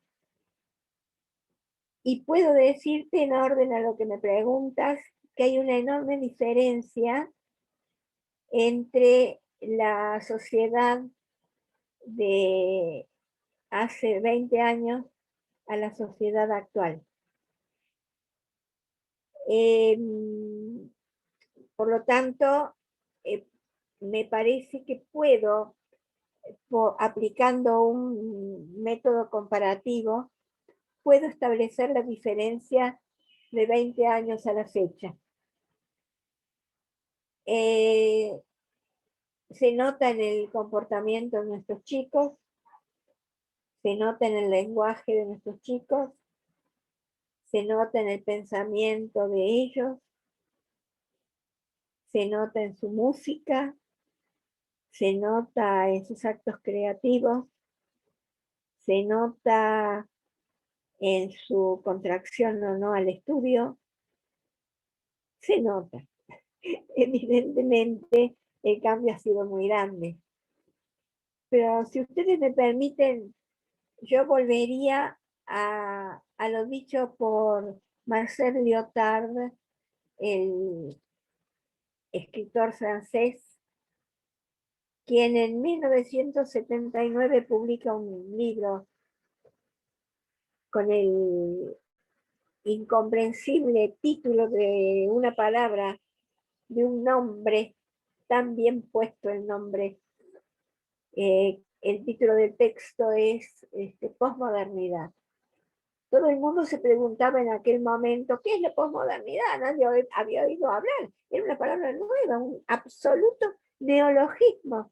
Y puedo decirte, en orden a lo que me preguntas, que hay una enorme diferencia entre la sociedad de hace 20 años a la sociedad actual. Por lo tanto, me parece que puedo, aplicando un método comparativo, puedo establecer la diferencia de 20 años a la fecha. Se nota en el comportamiento de nuestros chicos, se nota en el lenguaje de nuestros chicos, se nota en el pensamiento de ellos, se nota en su música, se nota en sus actos creativos, se nota en su contracción o no al estudio, se nota. Evidentemente el cambio ha sido muy grande. Pero si ustedes me permiten, yo volvería a lo dicho por Marcel Lyotard, el escritor francés, quien en 1979 publica un libro con el incomprensible título de una palabra, de un nombre, tan bien puesto el nombre. El título del texto es Posmodernidad. Todo el mundo se preguntaba en aquel momento, ¿qué es la posmodernidad? Nadie había oído hablar. Era una palabra nueva, un absoluto neologismo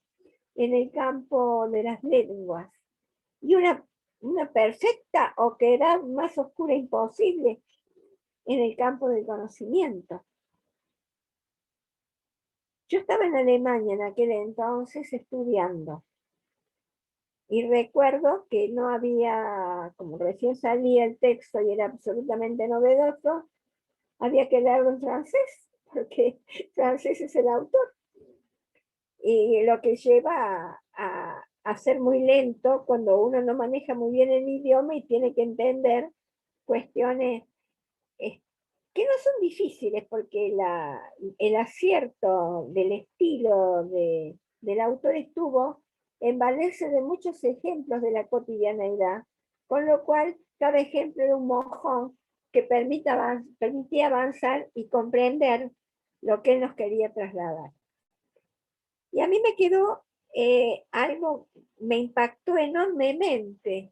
en el campo de las lenguas. Y una perfecta, o que era más oscura imposible, en el campo del conocimiento. Yo estaba en Alemania en aquel entonces estudiando. Y recuerdo que no había, como recién salía el texto y era absolutamente novedoso, había que leerlo en francés, porque francés es el autor. Y lo que lleva a ser muy lento cuando uno no maneja muy bien el idioma y tiene que entender cuestiones que no son difíciles, porque el acierto del estilo del autor estuvo en valerse de muchos ejemplos de la cotidianeidad, con lo cual cada ejemplo era un mojón que permitía avanzar y comprender lo que él nos quería trasladar. Y a mí me quedó algo, me impactó enormemente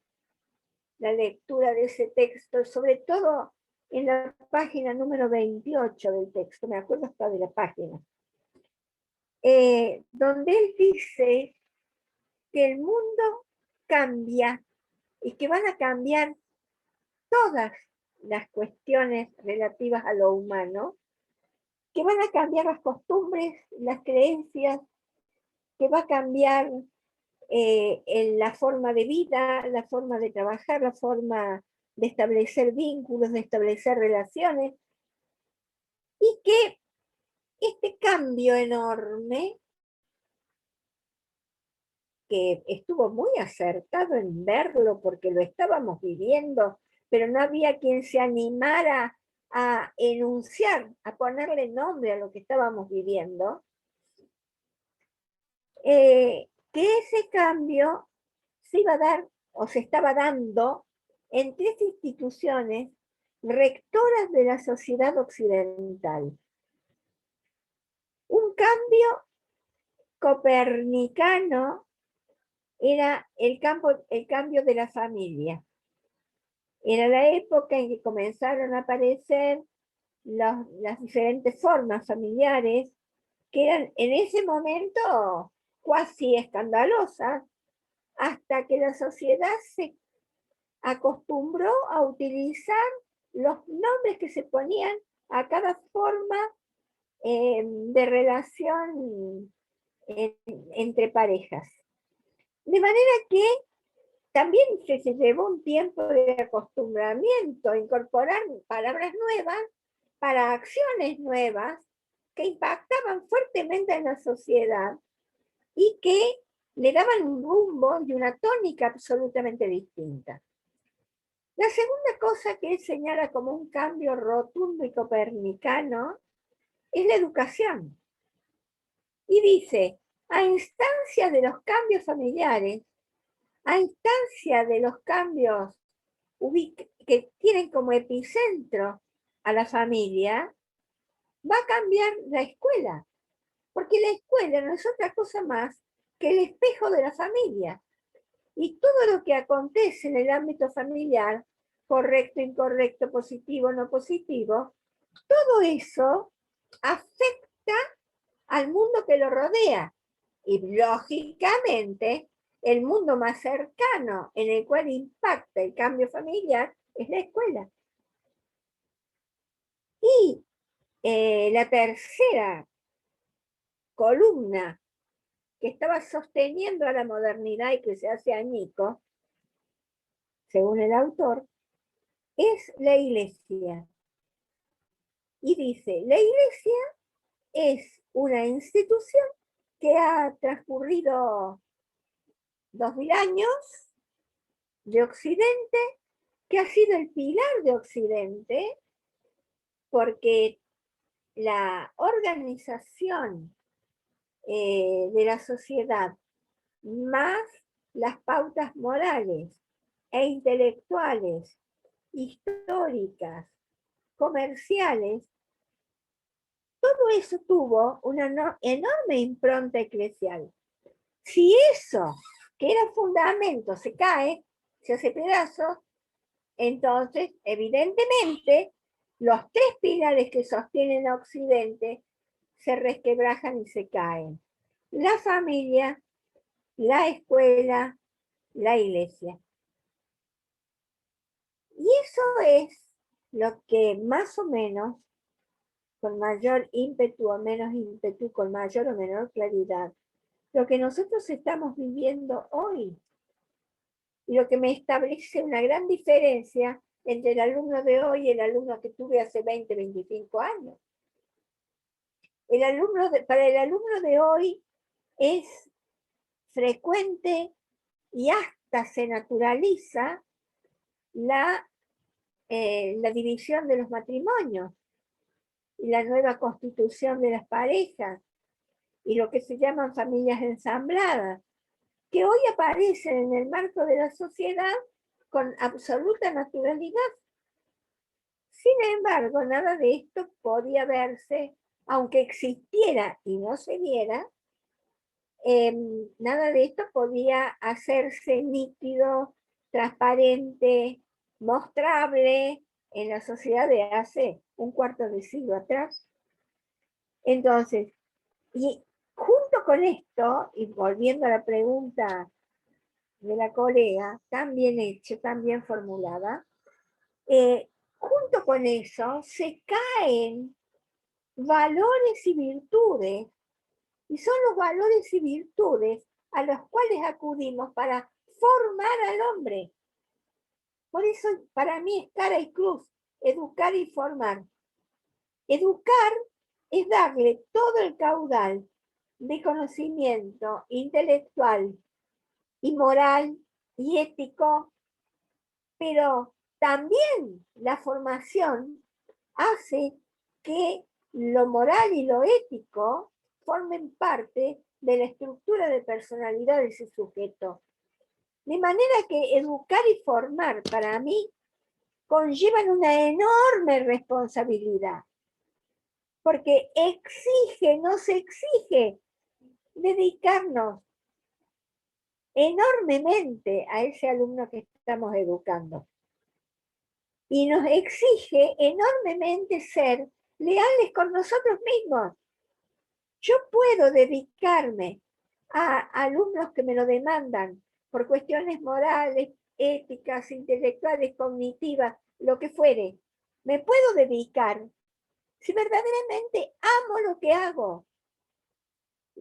la lectura de ese texto, sobre todo en la página número 28 del texto, me acuerdo hasta de la página, donde él dice que el mundo cambia y que van a cambiar todas las cuestiones relativas a lo humano, que van a cambiar las costumbres, las creencias, que va a cambiar en la forma de vida, la forma de trabajar, la forma de establecer vínculos, de establecer relaciones, y que este cambio enorme, que estuvo muy acertado en verlo porque lo estábamos viviendo, pero no había quien se animara a enunciar, a ponerle nombre a lo que estábamos viviendo, que ese cambio se iba a dar o se estaba dando en 3 instituciones rectoras de la sociedad occidental. Un cambio copernicano era el cambio de la familia. Era la época en que comenzaron a aparecer las diferentes formas familiares que eran en ese momento cuasi escandalosas, hasta que la sociedad se acostumbró a utilizar los nombres que se ponían a cada forma de relación entre parejas. De manera que también se llevó un tiempo de acostumbramiento, incorporar palabras nuevas para acciones nuevas que impactaban fuertemente en la sociedad y que le daban un rumbo y una tónica absolutamente distinta. La segunda cosa que él señala como un cambio rotundo y copernicano es la educación. Y dice, a instancia de los cambios familiares, a instancia de los cambios que tienen como epicentro a la familia, va a cambiar la escuela. porque la escuela no es otra cosa más que el espejo de la familia. Y todo lo que acontece en el ámbito familiar, correcto, incorrecto, positivo, no positivo, todo eso afecta al mundo que lo rodea. Y lógicamente, el mundo más cercano en el cual impacta el cambio familiar es la escuela. Y la tercera columna que estaba sosteniendo a la modernidad y que se hace añicos, según el autor, es la iglesia. Y dice, la iglesia es una institución que ha transcurrido 2000 años de Occidente, que ha sido el pilar de Occidente, porque la organización de la sociedad, más las pautas morales e intelectuales, históricas, comerciales, todo eso tuvo una enorme impronta eclesial. Si eso, que era fundamento, se cae, se hace pedazos, entonces, evidentemente, los tres pilares que sostienen a Occidente se resquebrajan y se caen. La familia, la escuela, la iglesia. Y eso es lo que más o menos, con mayor ímpetu o menos ímpetu, con mayor o menor claridad, lo que nosotros estamos viviendo hoy. Y lo que me establece una gran diferencia entre el alumno de hoy y el alumno que tuve hace 20, 25 años. Para el alumno de hoy es frecuente y hasta se naturaliza la división de los matrimonios y la nueva constitución de las parejas y lo que se llaman familias ensambladas, que hoy aparecen en el marco de la sociedad con absoluta naturalidad. Sin embargo, nada de esto podía verse, aunque existiera y no se viera, nada de esto podía hacerse nítido, transparente, mostrable en la sociedad de hace un cuarto de siglo atrás. Entonces, y junto con esto, y volviendo a la pregunta de la colega, tan bien hecha, tan bien formulada, junto con eso se caen valores y virtudes, y son los valores y virtudes a los cuales acudimos para formar al hombre. Por eso para mí es cara y cruz, educar y formar. Educar es darle todo el caudal de conocimiento intelectual y moral y ético, pero también la formación hace que lo moral y lo ético formen parte de la estructura de personalidad de ese sujeto. De manera que educar y formar para mí conllevan una enorme responsabilidad, porque nos exige dedicarnos enormemente a ese alumno que estamos educando. Y nos exige enormemente ser leales con nosotros mismos. Yo puedo dedicarme a alumnos que me lo demandan por cuestiones morales, éticas, intelectuales, cognitivas, lo que fuere. Me puedo dedicar si verdaderamente amo lo que hago.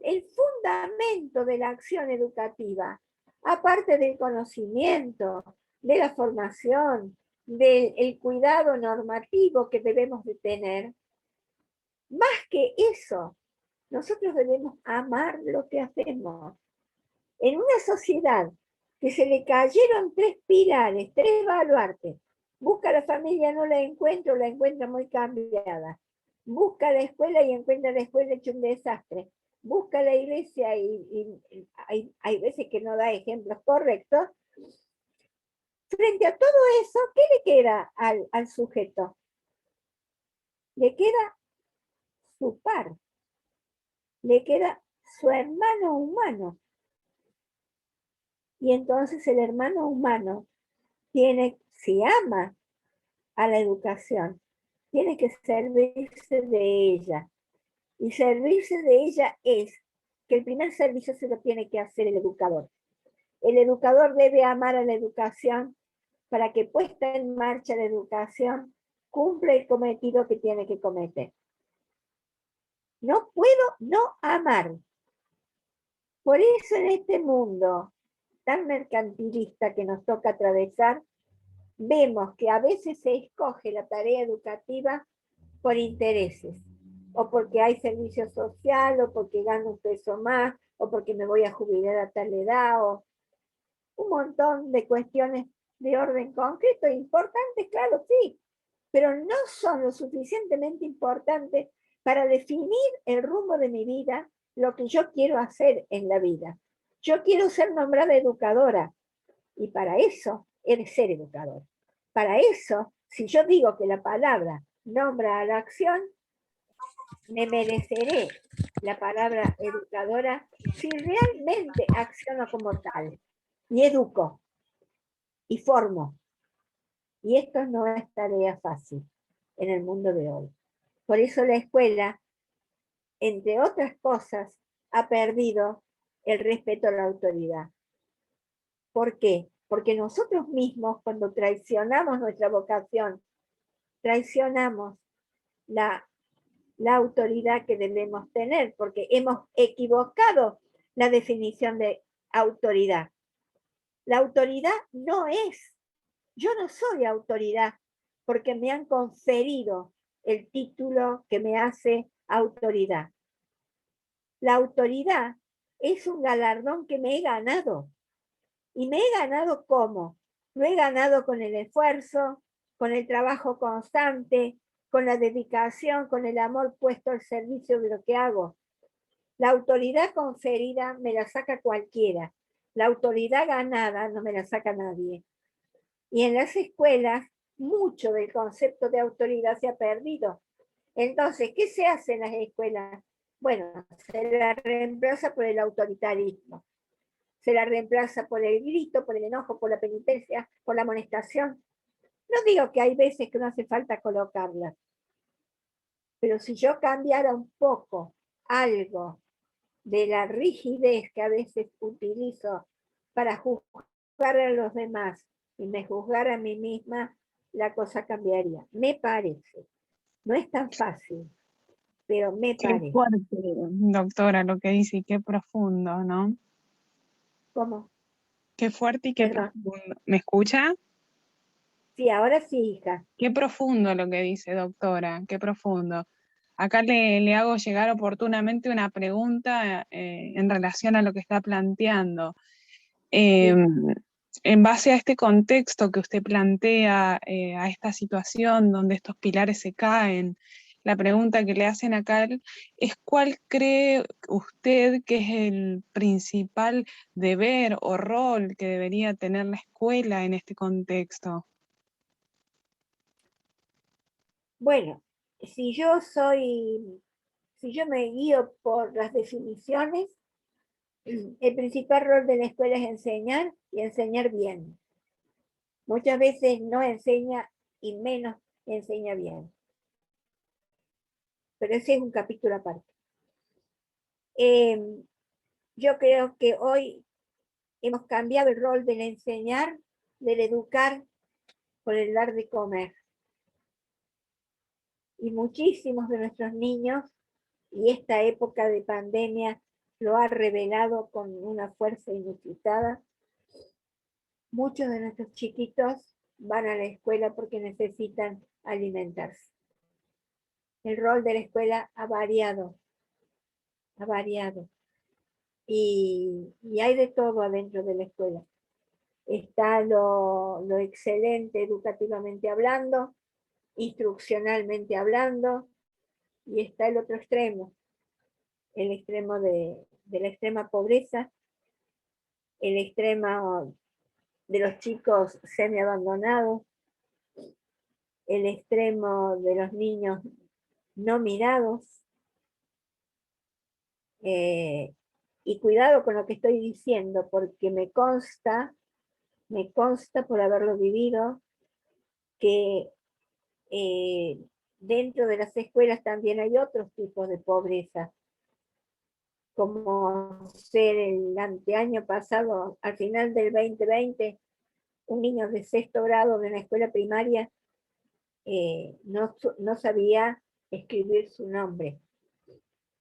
El fundamento de la acción educativa, aparte del conocimiento, de la formación, del cuidado normativo que debemos de tener, más que eso, nosotros debemos amar lo que hacemos. En una sociedad que se le cayeron tres pilares, tres baluartes, busca la familia, no la encuentra muy cambiada. Busca la escuela y encuentra la escuela hecha un desastre. Busca la iglesia y hay veces que no da ejemplos correctos. Frente a todo eso, ¿qué le queda al sujeto? Le queda su par. le queda su hermano humano. Y entonces el hermano humano tiene, si ama a la educación, tiene que servirse de ella. Y servirse de ella es que el primer servicio se lo tiene que hacer el educador. El educador debe amar a la educación para que puesta en marcha la educación cumpla el cometido que tiene que cometer. No puedo no amar. Por eso en este mundo tan mercantilista que nos toca atravesar, vemos que a veces se escoge la tarea educativa por intereses, o porque hay servicio social, o porque gano un peso más, o porque me voy a jubilar a tal edad, o un montón de cuestiones de orden concreto, importantes, claro, sí, pero no son lo suficientemente importantes para definir el rumbo de mi vida, lo que yo quiero hacer en la vida. Yo quiero ser nombrada educadora, y para eso he de ser educador. Para eso, si yo digo que la palabra nombra a la acción, me mereceré la palabra educadora si realmente acciono como tal, y educo, y formo. Y esto no es tarea fácil en el mundo de hoy. Por eso la escuela, entre otras cosas, ha perdido el respeto a la autoridad. ¿Por qué? Porque nosotros mismos, cuando traicionamos nuestra vocación, traicionamos la autoridad que debemos tener, porque hemos equivocado la definición de autoridad. La autoridad no es, yo no soy autoridad porque me han conferido el título que me hace autoridad. La autoridad es un galardón que me he ganado. ¿Y me he ganado cómo? Lo he ganado con el esfuerzo, con el trabajo constante, con la dedicación, con el amor puesto al servicio de lo que hago. La autoridad conferida me la saca cualquiera. La autoridad ganada no me la saca nadie. Y en las escuelas, mucho del concepto de autoridad se ha perdido. Entonces, ¿qué se hace en las escuelas? Bueno, se la reemplaza por el autoritarismo. Se la reemplaza por el grito, por el enojo, por la penitencia, por la amonestación. No digo que hay veces que no hace falta colocarla, pero si yo cambiara un poco algo de la rigidez que a veces utilizo para juzgar a los demás y me juzgar a mí misma, la cosa cambiaría. Me parece. No es tan fácil, pero me Qué parece. fuerte, doctora, lo que dice, y qué profundo, ¿no? ¿Cómo? Qué fuerte y qué Perdón. profundo. ¿Me escucha? Sí, ahora sí, hija. Qué profundo lo que dice, doctora, qué profundo. Acá le hago llegar oportunamente una pregunta en relación a lo que está planteando. En base a este contexto que usted plantea, a esta situación donde estos pilares se caen, la pregunta que le hacen acá es ¿cuál cree usted que es el principal deber o rol que debería tener la escuela en este contexto? Bueno, si yo me guío por las definiciones, el principal rol de la escuela es enseñar y enseñar bien. Muchas veces no enseña y menos enseña bien. Pero ese es un capítulo aparte. Yo creo que hoy hemos cambiado el rol del enseñar, del educar, por el dar de comer. Y muchísimos de nuestros niños, y esta época de pandemia lo ha revelado con una fuerza inusitada, muchos de nuestros chiquitos van a la escuela porque necesitan alimentarse. El rol de la escuela ha variado. Y hay de todo adentro de la escuela. Está lo excelente educativamente hablando, instruccionalmente hablando, y está el otro extremo, el extremo de la extrema pobreza, el extremo de los chicos semi-abandonados, el extremo de los niños no mirados, Y cuidado con lo que estoy diciendo, porque me consta por haberlo vivido, que dentro de las escuelas también hay otros tipos de pobreza, como ser el anteaño pasado, al final del 2020, un niño de 6º grado de una escuela primaria no sabía escribir su nombre.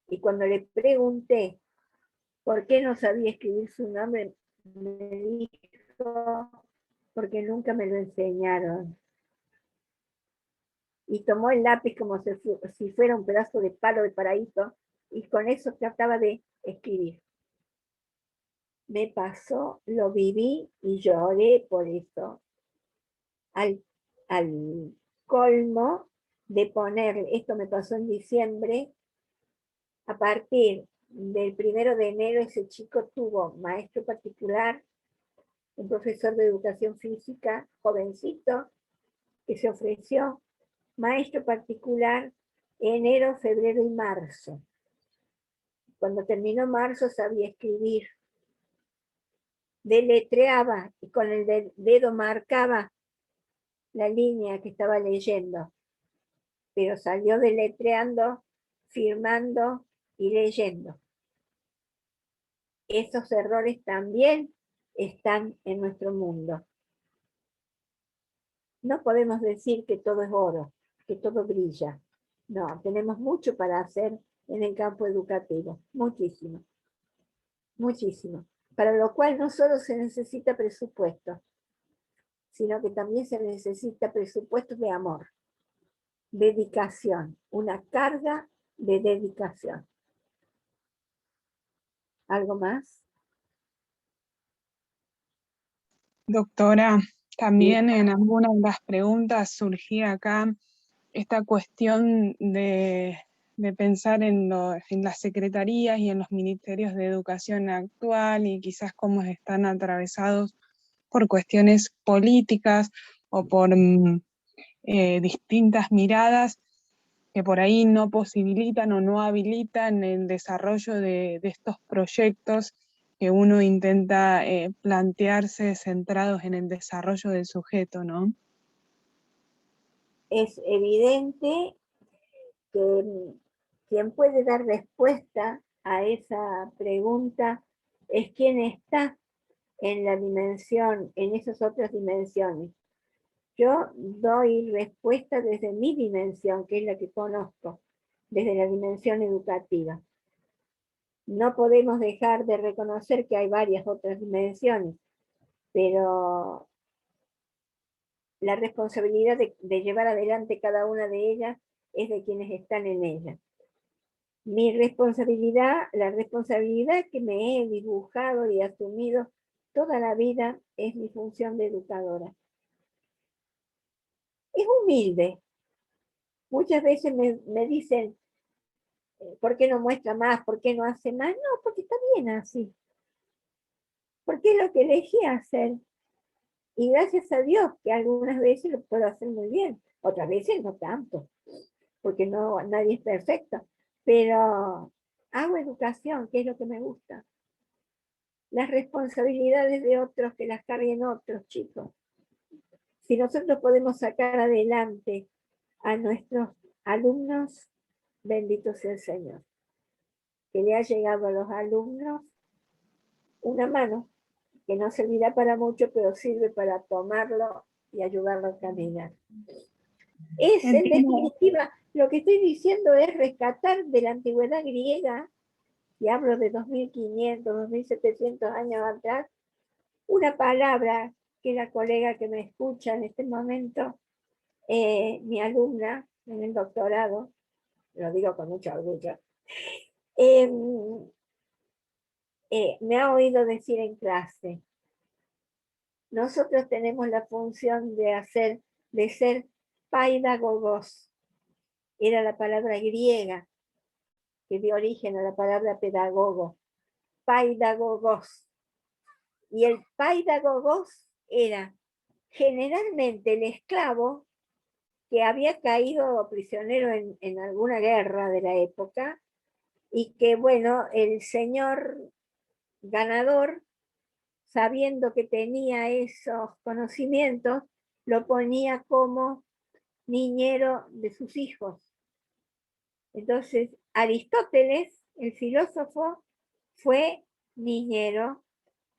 Y cuando le pregunté por qué no sabía escribir su nombre, me dijo, porque nunca me lo enseñaron. Y tomó el lápiz como si fuera un pedazo de palo de paraíso, y con eso trataba de escribir. Me pasó, lo viví y lloré por eso. Al colmo de poner, esto me pasó en diciembre, a partir del 1 de enero ese chico tuvo maestro particular, un profesor de educación física, jovencito, que se ofreció, maestro particular, enero, febrero y marzo. Cuando terminó marzo sabía escribir, deletreaba y con el dedo marcaba la línea que estaba leyendo, pero salió deletreando, firmando y leyendo. Esos errores también están en nuestro mundo. No podemos decir que todo es oro, que todo brilla. No, tenemos mucho para hacer en el campo educativo, muchísimo, muchísimo. Para lo cual no solo se necesita presupuesto, sino que también se necesita presupuesto de amor, dedicación, una carga de dedicación. ¿Algo más? Doctora, también en algunas de las preguntas surgía acá esta cuestión de pensar en las secretarías y en los ministerios de educación actual y quizás cómo están atravesados por cuestiones políticas o por distintas miradas que por ahí no posibilitan o no habilitan el desarrollo de estos proyectos que uno intenta plantearse centrados en el desarrollo del sujeto, ¿no? Es evidente que quien puede dar respuesta a esa pregunta es quien está en la dimensión, en esas otras dimensiones. Yo doy respuesta desde mi dimensión, que es la que conozco, desde la dimensión educativa. No podemos dejar de reconocer que hay varias otras dimensiones, pero la responsabilidad de llevar adelante cada una de ellas es de quienes están en ella. Mi responsabilidad, la responsabilidad que me he dibujado y asumido toda la vida es mi función de educadora. Es humilde. Muchas veces me dicen, ¿por qué no muestra más? ¿Por qué no hace más? No, porque está bien así. Porque es lo que elegí hacer. Y gracias a Dios que algunas veces lo puedo hacer muy bien, otras veces no tanto, porque nadie es perfecto. Pero hago educación, que es lo que me gusta. Las responsabilidades de otros que las carguen otros, chicos. Si nosotros podemos sacar adelante a nuestros alumnos, bendito sea el Señor. Que le ha llegado a los alumnos una mano, que no servirá para mucho, pero sirve para tomarlo y ayudarlo a caminar. En definitiva, lo que estoy diciendo es rescatar de la antigüedad griega, y hablo de 2500, 2700 años atrás, una palabra que la colega que me escucha en este momento, mi alumna en el doctorado, lo digo con mucho orgullo, me ha oído decir en clase: nosotros tenemos la función de ser paidagogos. Era la palabra griega que dio origen a la palabra pedagogo. Paidagogos. Y el paidagogos era generalmente el esclavo que había caído prisionero en alguna guerra de la época y que, bueno, el señor ganador, sabiendo que tenía esos conocimientos, lo ponía como niñero de sus hijos. Entonces, Aristóteles, el filósofo, fue niñero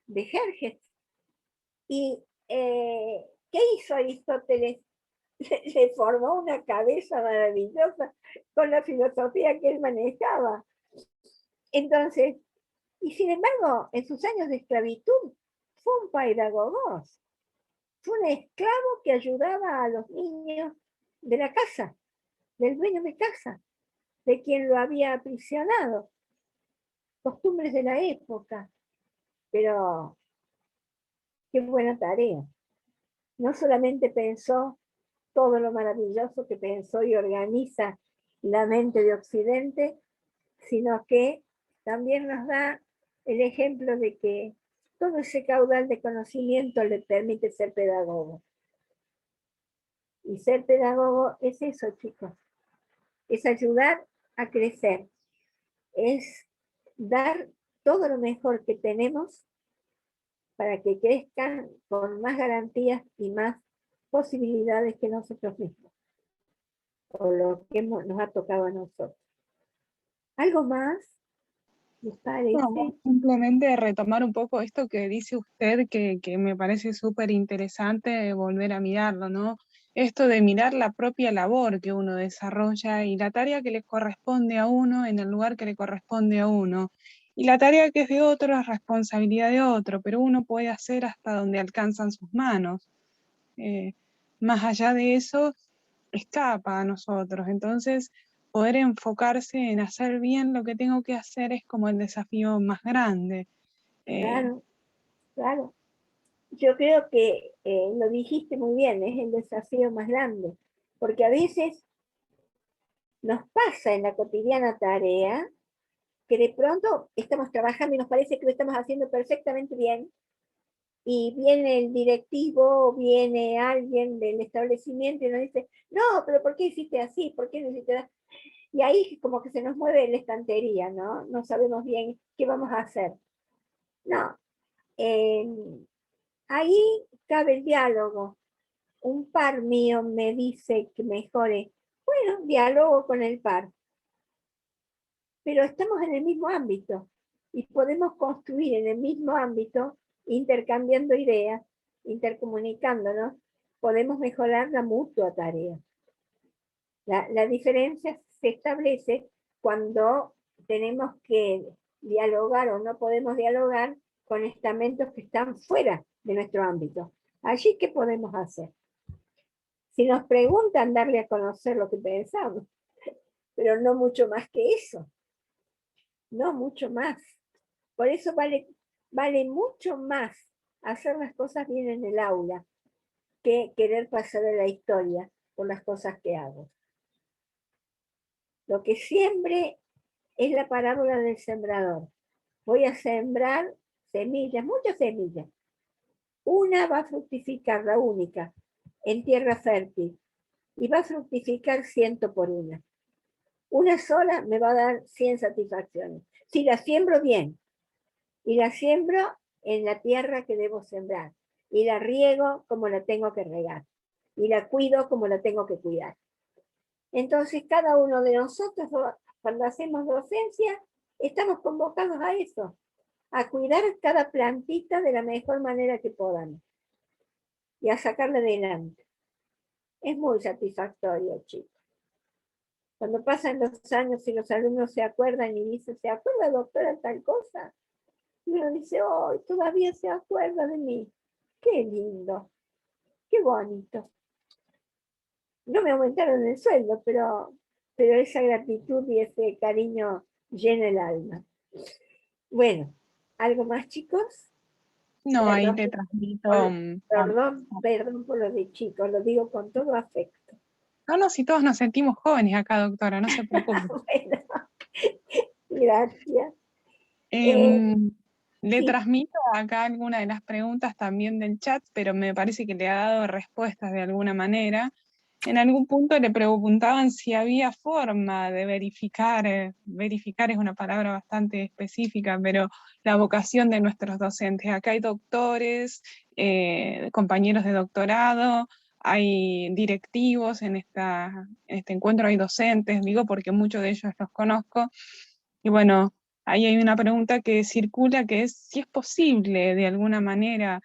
de Jerjes. ¿Y qué hizo Aristóteles? Le formó una cabeza maravillosa con la filosofía que él manejaba. Entonces, y sin embargo, en sus años de esclavitud, fue un pedagogo, fue un esclavo que ayudaba a los niños de la casa, del dueño de casa, de quien lo había aprisionado. Costumbres de la época, pero qué buena tarea. No solamente pensó todo lo maravilloso que pensó y organiza la mente de Occidente, sino que también nos da el ejemplo de que todo ese caudal de conocimiento le permite ser pedagogo. Y ser pedagogo es eso, chicos. Es ayudar a crecer. Es dar todo lo mejor que tenemos para que crezcan con más garantías y más posibilidades que nosotros mismos, o lo que nos ha tocado a nosotros. ¿Algo más les parece? No, simplemente retomar un poco esto que dice usted, que me parece súper interesante volver a mirarlo, ¿no? Esto de mirar la propia labor que uno desarrolla y la tarea que le corresponde a uno en el lugar que le corresponde a uno. Y la tarea que es de otro es responsabilidad de otro, pero uno puede hacer hasta donde alcanzan sus manos. Más allá de eso, escapa a nosotros. Entonces, poder enfocarse en hacer bien lo que tengo que hacer es como el desafío más grande. Claro, claro. Yo creo que lo dijiste muy bien, es el desafío más grande, porque a veces nos pasa en la cotidiana tarea que de pronto estamos trabajando y nos parece que lo estamos haciendo perfectamente bien, y viene el directivo, viene alguien del establecimiento y nos dice, no, pero ¿por qué hiciste así? ¿Por qué no hiciste así? Y ahí como que se nos mueve la estantería, ¿no? No sabemos bien qué vamos a hacer. No, ahí cabe el diálogo. Un par mío me dice que mejore. Bueno, diálogo con el par. Pero estamos en el mismo ámbito y podemos construir en el mismo ámbito, intercambiando ideas, intercomunicándonos, podemos mejorar la mutua tarea. La diferencia se establece cuando tenemos que dialogar o no podemos dialogar con estamentos que están fuera de nuestro ámbito. Allí, ¿qué podemos hacer? Si nos preguntan, darle a conocer lo que pensamos, pero no mucho más que eso. No mucho más. Por eso vale mucho más hacer las cosas bien en el aula que querer pasar a la historia por las cosas que hago. Lo que siempre es la parábola del sembrador. Voy a sembrar semillas, muchas semillas. Una va a fructificar, la única, en tierra fértil, y va a fructificar 100 por una. Una sola me va a dar 100 satisfacciones. Si la siembro bien, y la siembro en la tierra que debo sembrar, y la riego como la tengo que regar, y la cuido como la tengo que cuidar. Entonces, cada uno de nosotros, cuando hacemos docencia, estamos convocados a eso, a cuidar cada plantita de la mejor manera que podamos, y a sacarla adelante. Es muy satisfactorio, chicos. Cuando pasan los años y los alumnos se acuerdan y dicen, ¿se acuerda, doctora, tal cosa? Y uno dice, oh, todavía se acuerda de mí. Qué lindo, qué bonito. No me aumentaron el sueldo, pero esa gratitud y ese cariño llena el alma. Bueno, ¿algo más, chicos? No, Perdón, ahí te transmito. Perdón por lo de chicos, lo digo con todo afecto. No, si todos nos sentimos jóvenes acá, doctora, no se preocupe. Bueno, gracias. Le sí. transmito acá alguna de las preguntas también del chat, pero me parece que le ha dado respuestas de alguna manera. en algún punto le preguntaban si había forma de verificar, verificar es una palabra bastante específica, pero la vocación de nuestros docentes. Acá hay doctores, compañeros de doctorado, hay directivos en este encuentro, hay docentes, digo porque muchos de ellos los conozco, y bueno, ahí hay una pregunta que circula que es si es posible de alguna manera,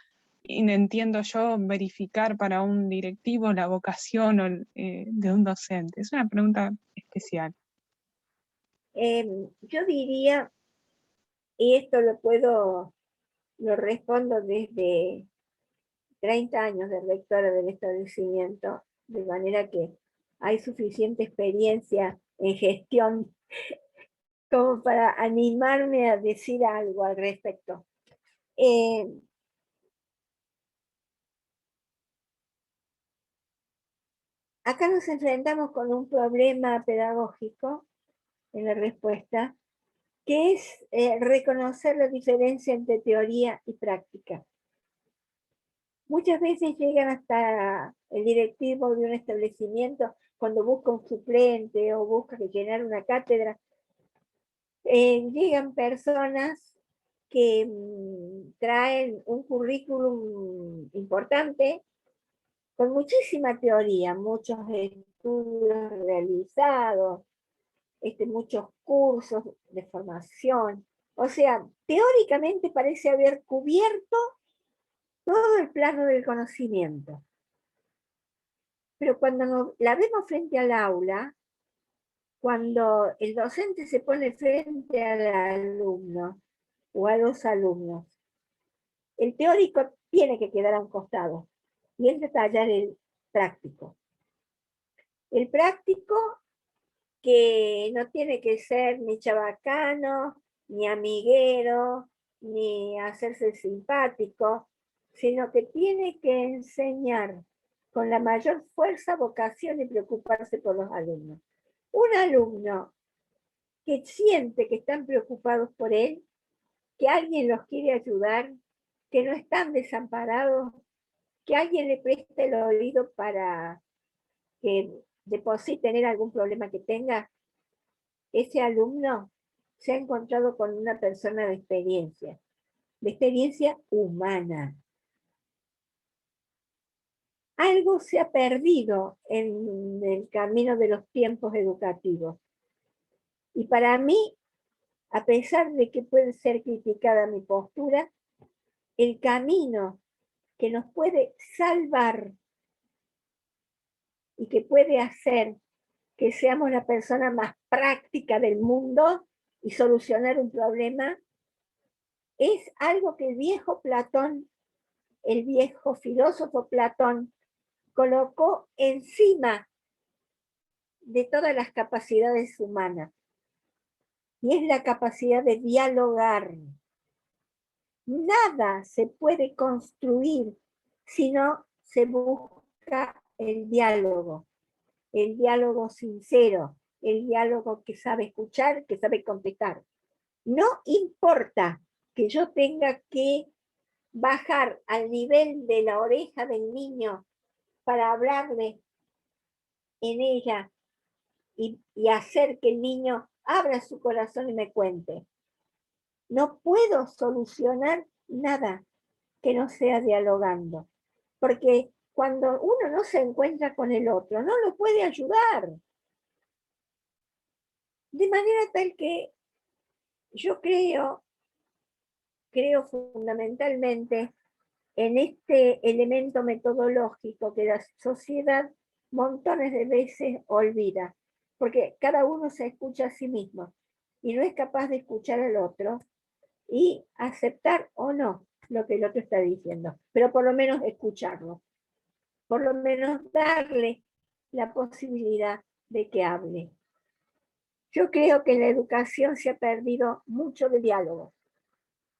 y entiendo yo, verificar para un directivo la vocación de un docente. Es una pregunta especial. Yo diría, y esto lo respondo desde 30 años de rectora del establecimiento, de manera que hay suficiente experiencia en gestión como para animarme a decir algo al respecto. Acá nos enfrentamos con un problema pedagógico en la respuesta, que es reconocer la diferencia entre teoría y práctica. Muchas veces llegan hasta el directivo de un establecimiento cuando busca un suplente o busca llenar una cátedra. Llegan personas que traen un currículum importante con muchísima teoría, muchos estudios realizados, muchos cursos de formación. O sea, teóricamente parece haber cubierto todo el plano del conocimiento. Pero cuando la vemos frente al aula, cuando el docente se pone frente al alumno o a los alumnos, el teórico tiene que quedar a un costado y es detallar el práctico. El práctico que no tiene que ser ni chabacano, ni amiguero, ni hacerse simpático, sino que tiene que enseñar con la mayor fuerza, vocación y preocuparse por los alumnos. Un alumno que siente que están preocupados por él, que alguien los quiere ayudar, que no están desamparados, que alguien le preste el oído para que deposite en él algún problema que tenga, ese alumno se ha encontrado con una persona de experiencia humana. Algo se ha perdido en el camino de los tiempos educativos. Y para mí, a pesar de que puede ser criticada mi postura, el camino que nos puede salvar y que puede hacer que seamos la persona más práctica del mundo y solucionar un problema, es algo que el viejo Platón, el viejo filósofo Platón, colocó encima de todas las capacidades humanas, y es la capacidad de dialogar. Nada se puede construir si no se busca el diálogo sincero, el diálogo que sabe escuchar, que sabe contestar. No importa que yo tenga que bajar al nivel de la oreja del niño para hablarle en ella y hacer que el niño abra su corazón y me cuente. No puedo solucionar nada que no sea dialogando, porque cuando uno no se encuentra con el otro, no lo puede ayudar. De manera tal que yo creo fundamentalmente en este elemento metodológico que la sociedad montones de veces olvida, porque cada uno se escucha a sí mismo y no es capaz de escuchar al otro y aceptar o no lo que el otro está diciendo, pero por lo menos escucharlo, por lo menos darle la posibilidad de que hable. Yo creo que en la educación se ha perdido mucho de diálogo.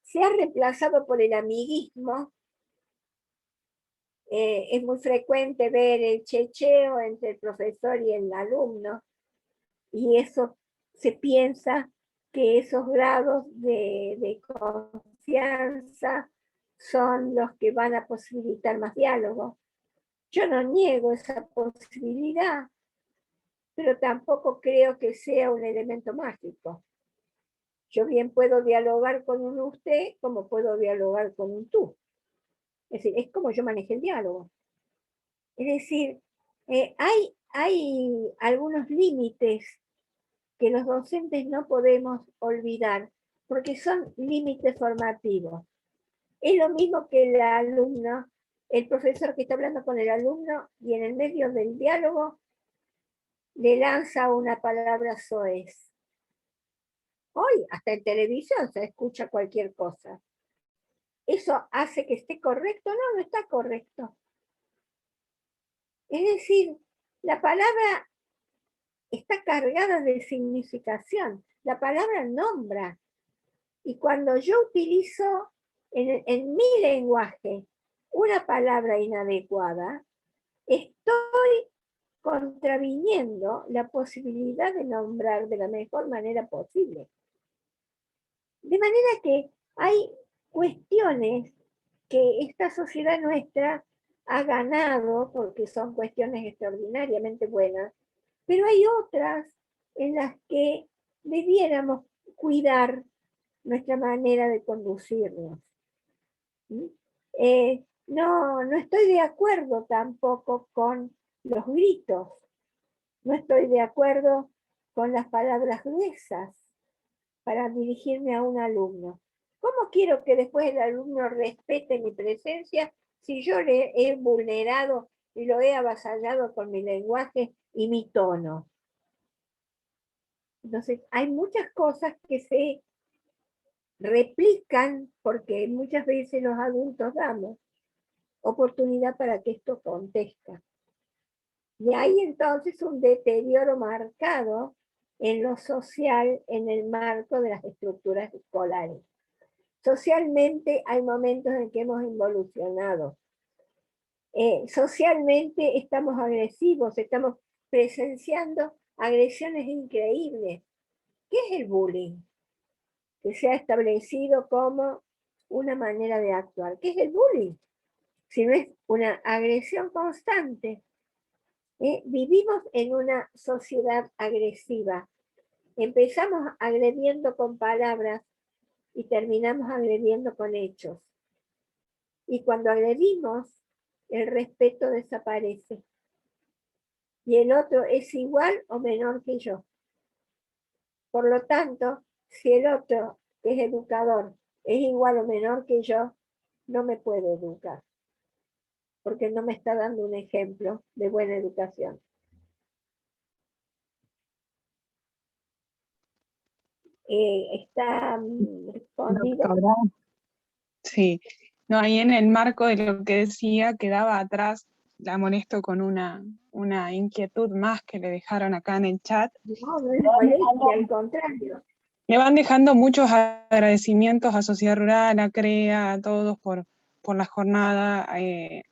Se ha reemplazado por el amiguismo. Es muy frecuente ver el checheo entre el profesor y el alumno, y eso se piensa que esos grados de confianza son los que van a posibilitar más diálogo. Yo no niego esa posibilidad, pero tampoco creo que sea un elemento mágico. Yo bien puedo dialogar con un usted como puedo dialogar con un tú. Es decir, es como yo manejé el diálogo. Es decir, hay algunos límites que los docentes no podemos olvidar, porque son límites formativos. Es lo mismo que el alumno, el profesor que está hablando con el alumno y en el medio del diálogo le lanza una palabra soez. Hoy, hasta en televisión se escucha cualquier cosa. ¿Eso hace que esté correcto? No, no está correcto. Es decir, la palabra está cargada de significación. La palabra nombra. Y cuando yo utilizo en mi lenguaje una palabra inadecuada, estoy contraviniendo la posibilidad de nombrar de la mejor manera posible. De manera que hay cuestiones que esta sociedad nuestra ha ganado porque son cuestiones extraordinariamente buenas, pero hay otras en las que debiéramos cuidar nuestra manera de conducirnos. No estoy de acuerdo tampoco con los gritos, no estoy de acuerdo con las palabras gruesas para dirigirme a un alumno. ¿Cómo quiero que después el alumno respete mi presencia si yo le he vulnerado y lo he avasallado con mi lenguaje y mi tono? Entonces, hay muchas cosas que se replican porque muchas veces los adultos damos oportunidad para que esto acontezca. Y hay entonces un deterioro marcado en lo social en el marco de las estructuras escolares. Socialmente hay momentos en que hemos involucionado. Socialmente estamos agresivos, estamos presenciando agresiones increíbles. ¿Qué es el bullying? Que se ha establecido como una manera de actuar. ¿Qué es el bullying? Si no es una agresión constante. Vivimos en una sociedad agresiva. Empezamos agrediendo con palabras y terminamos agrediendo con hechos. Y cuando agredimos, el respeto desaparece. Y el otro es igual o menor que yo. Por lo tanto, si el otro, que es educador, es igual o menor que yo, no me puede educar, porque no me está dando un ejemplo de buena educación. ¿Está respondido? Doctora. Sí, no, ahí en el marco de lo que decía, quedaba atrás, la molesto con una inquietud más que le dejaron acá en el chat. No, no es molestia, al contrario. Me van dejando muchos agradecimientos a Sociedad Rural, a CREA, a todos por la jornada,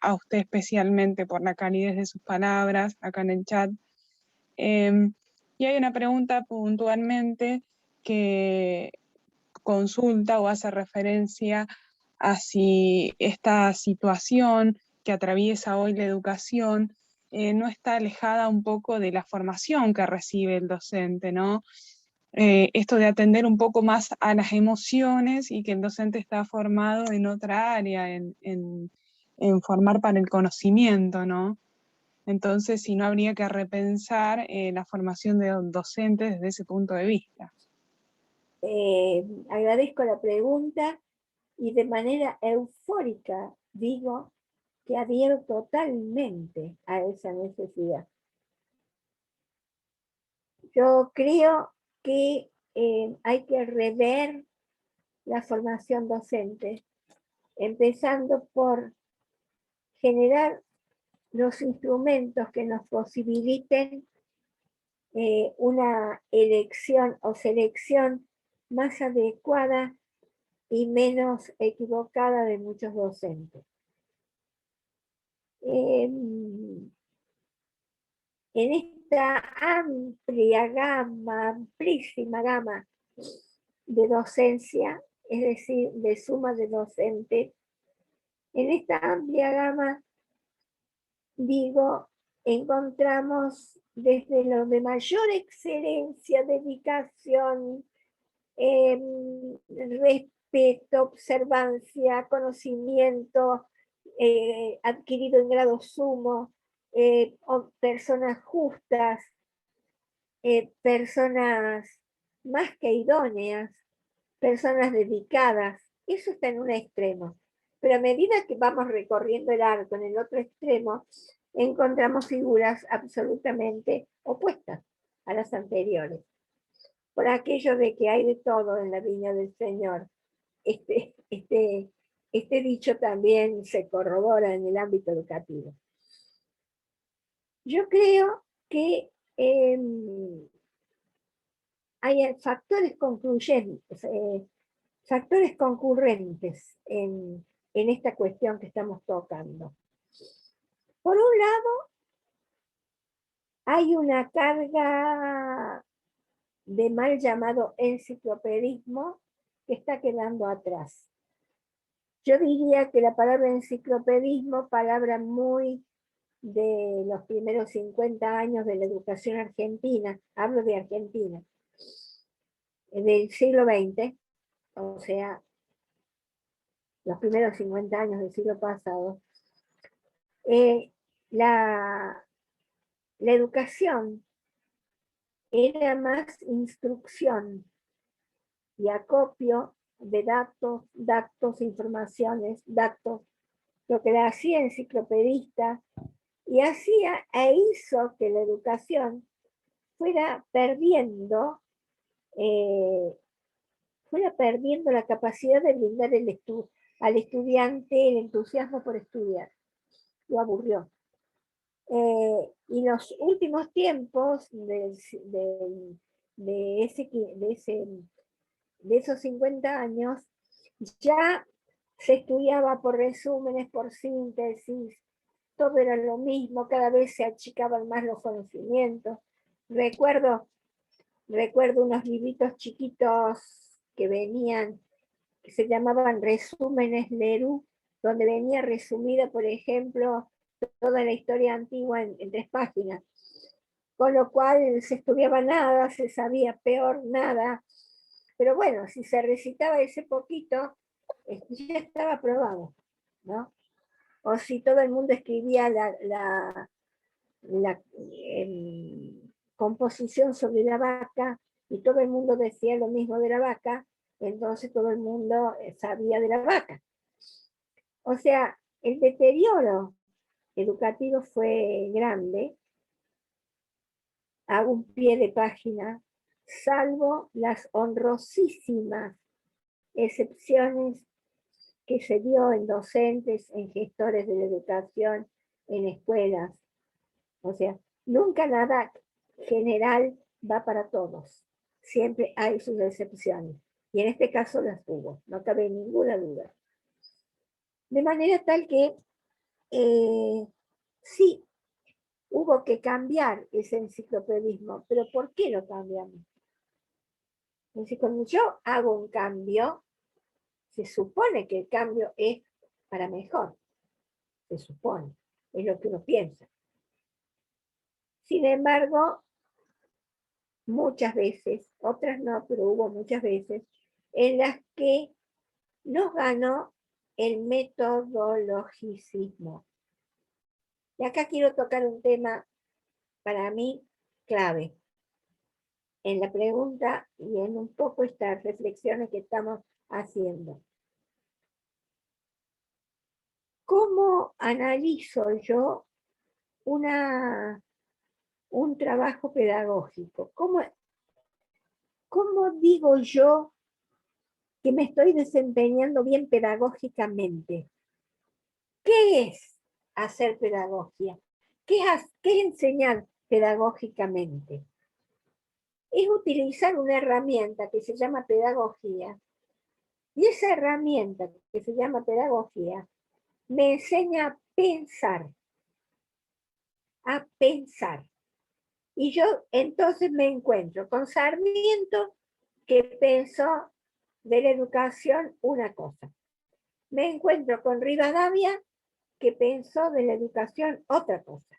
a usted especialmente por la calidez de sus palabras acá en el chat. Y hay una pregunta puntualmente que consulta o hace referencia a si esta situación que atraviesa hoy la educación no está alejada un poco de la formación que recibe el docente, ¿no? Esto de atender un poco más a las emociones y que el docente está formado en otra área, en formar para el conocimiento, ¿no? Entonces, si no habría que repensar la formación de docentes desde ese punto de vista. Agradezco la pregunta y de manera eufórica digo que adhiero totalmente a esa necesidad. Yo creo que hay que rever la formación docente, empezando por generar los instrumentos que nos posibiliten una elección o selección más adecuada y menos equivocada de muchos docentes. En esta amplia gama, amplísima gama de docencia, es decir, de suma de docentes, en esta amplia gama digo, encontramos desde lo de mayor excelencia, dedicación, respeto, observancia, conocimiento adquirido en grado sumo, personas justas, personas más que idóneas, personas dedicadas. Eso está en un extremo. Pero a medida que vamos recorriendo el arco en el otro extremo, encontramos figuras absolutamente opuestas a las anteriores. Por aquello de que hay de todo en la viña del Señor. Este dicho también se corrobora en el ámbito educativo. Yo creo que hay factores concluyentes, factores concurrentes en esta cuestión que estamos tocando. Por un lado, hay una carga de mal llamado enciclopedismo que está quedando atrás. Yo diría que la palabra enciclopedismo, palabra muy de los primeros 50 años de la educación argentina, hablo de Argentina, del siglo XX, o sea, los primeros 50 años del siglo pasado, la educación era más instrucción y acopio de datos, informaciones, datos, lo que la hacía enciclopedista, y hacía e hizo que la educación fuera perdiendo la capacidad de brindar al estudiante el entusiasmo por estudiar. Lo aburrió. Y los últimos tiempos de esos 50 años, ya se estudiaba por resúmenes, por síntesis, todo era lo mismo, cada vez se achicaban más los conocimientos. Recuerdo unos libritos chiquitos que venían, que se llamaban resúmenes Lerú, donde venía resumida, por ejemplo, toda la historia antigua en 3 páginas. Con lo cual se estudiaba nada, se sabía peor nada. Pero bueno, si se recitaba ese poquito, ya estaba aprobado, ¿no? O si todo el mundo escribía la composición sobre la vaca y todo el mundo decía lo mismo de la vaca, entonces todo el mundo sabía de la vaca. O sea, el deterioro educativo fue grande. Hago un pie de página, salvo las honrosísimas excepciones que se dio en docentes, en gestores de la educación, en escuelas. O sea, nunca nada general va para todos. Siempre hay sus excepciones. Y en este caso las hubo, no cabe ninguna duda. De manera tal que sí, hubo que cambiar ese enciclopedismo. ¿Pero por qué lo cambiamos? Entonces, cuando yo hago un cambio, se supone que el cambio es para mejor. Se supone. Es lo que uno piensa. Sin embargo, muchas veces, otras no, pero hubo muchas veces, en las que nos ganó el metodologicismo. Y acá quiero tocar un tema para mí clave en la pregunta y en un poco estas reflexiones que estamos haciendo. ¿Cómo analizo yo un trabajo pedagógico? ¿Cómo digo yo que me estoy desempeñando bien pedagógicamente? ¿Qué es hacer pedagogía? ¿Qué es enseñar pedagógicamente? Es utilizar una herramienta que se llama pedagogía, y esa herramienta que se llama pedagogía me enseña a pensar. Y yo entonces me encuentro con Sarmiento, que pensó de la educación una cosa. Me encuentro con Rivadavia, que pensó de la educación otra cosa.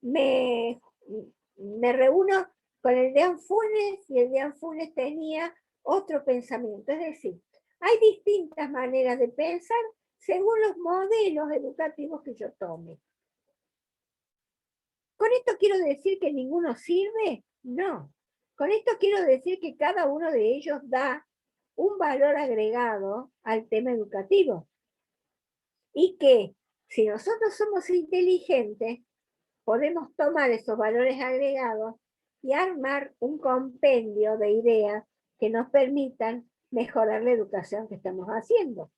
Me reúno con el de Anfunes y el de Anfunes tenía otro pensamiento. Es decir, hay distintas maneras de pensar según los modelos educativos que yo tome. ¿Con esto quiero decir que ninguno sirve? No. Con esto quiero decir que cada uno de ellos da un valor agregado al tema educativo. Y que si nosotros somos inteligentes, podemos tomar esos valores agregados y armar un compendio de ideas que nos permitan mejorar la educación que estamos haciendo.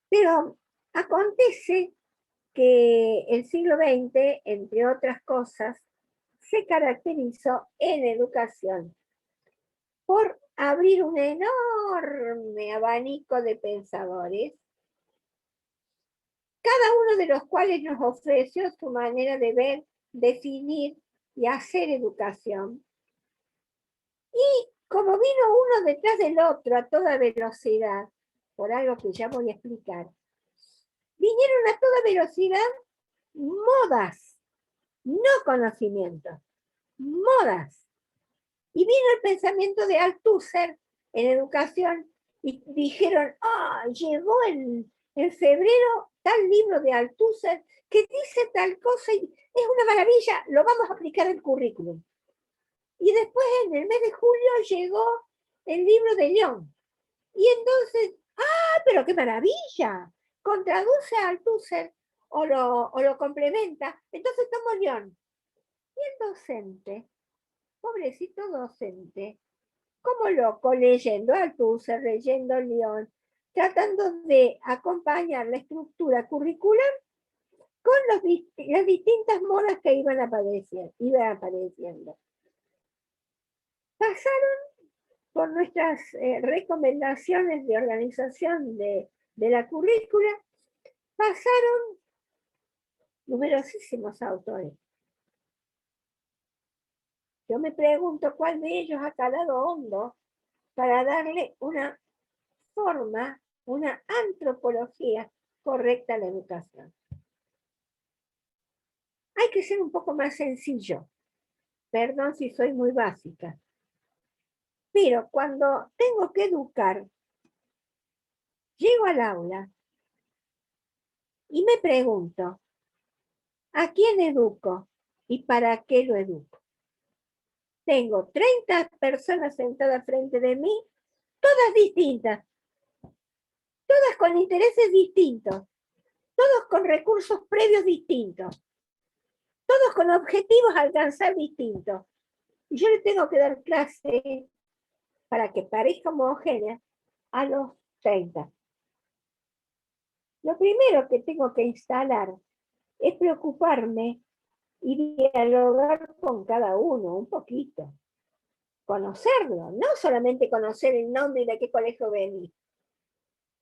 Pero acontece que el siglo XX, entre otras cosas, se caracterizó en educación por abrir un enorme abanico de pensadores, cada uno de los cuales nos ofreció su manera de ver, definir y hacer educación. Y como vino uno detrás del otro a toda velocidad, por algo que ya voy a explicar, vinieron a toda velocidad modas, no conocimientos, modas. Y vino el pensamiento de Althusser en educación y dijeron, llegó en febrero tal libro de Althusser que dice tal cosa y es una maravilla, lo vamos a aplicar al currículum. Y después en el mes de julio llegó el libro de León. Y entonces, pero qué maravilla, contraduce a Althusser o lo complementa, entonces tomo León. Y el docente, pobrecito docente, como loco, leyendo Althusser, leyendo León, tratando de acompañar la estructura curricular con las distintas modas que iban apareciendo. Pasaron por nuestras recomendaciones de organización de la currícula, pasaron numerosísimos autores. Yo me pregunto cuál de ellos ha calado hondo para darle una forma, una antropología correcta a la educación. Hay que ser un poco más sencillo. Perdón si soy muy básica. Pero cuando tengo que educar, llego al aula y me pregunto, ¿a quién educo y para qué lo educo? Tengo 30 personas sentadas frente de mí, todas distintas, todas con intereses distintos, todos con recursos previos distintos, todos con objetivos a alcanzar distintos. Y yo le tengo que dar clase para que parezca homogénea a los 30. Lo primero que tengo que instalar es preocuparme y dialogar con cada uno un poquito. Conocerlo, no solamente conocer el nombre y de qué colegio venís.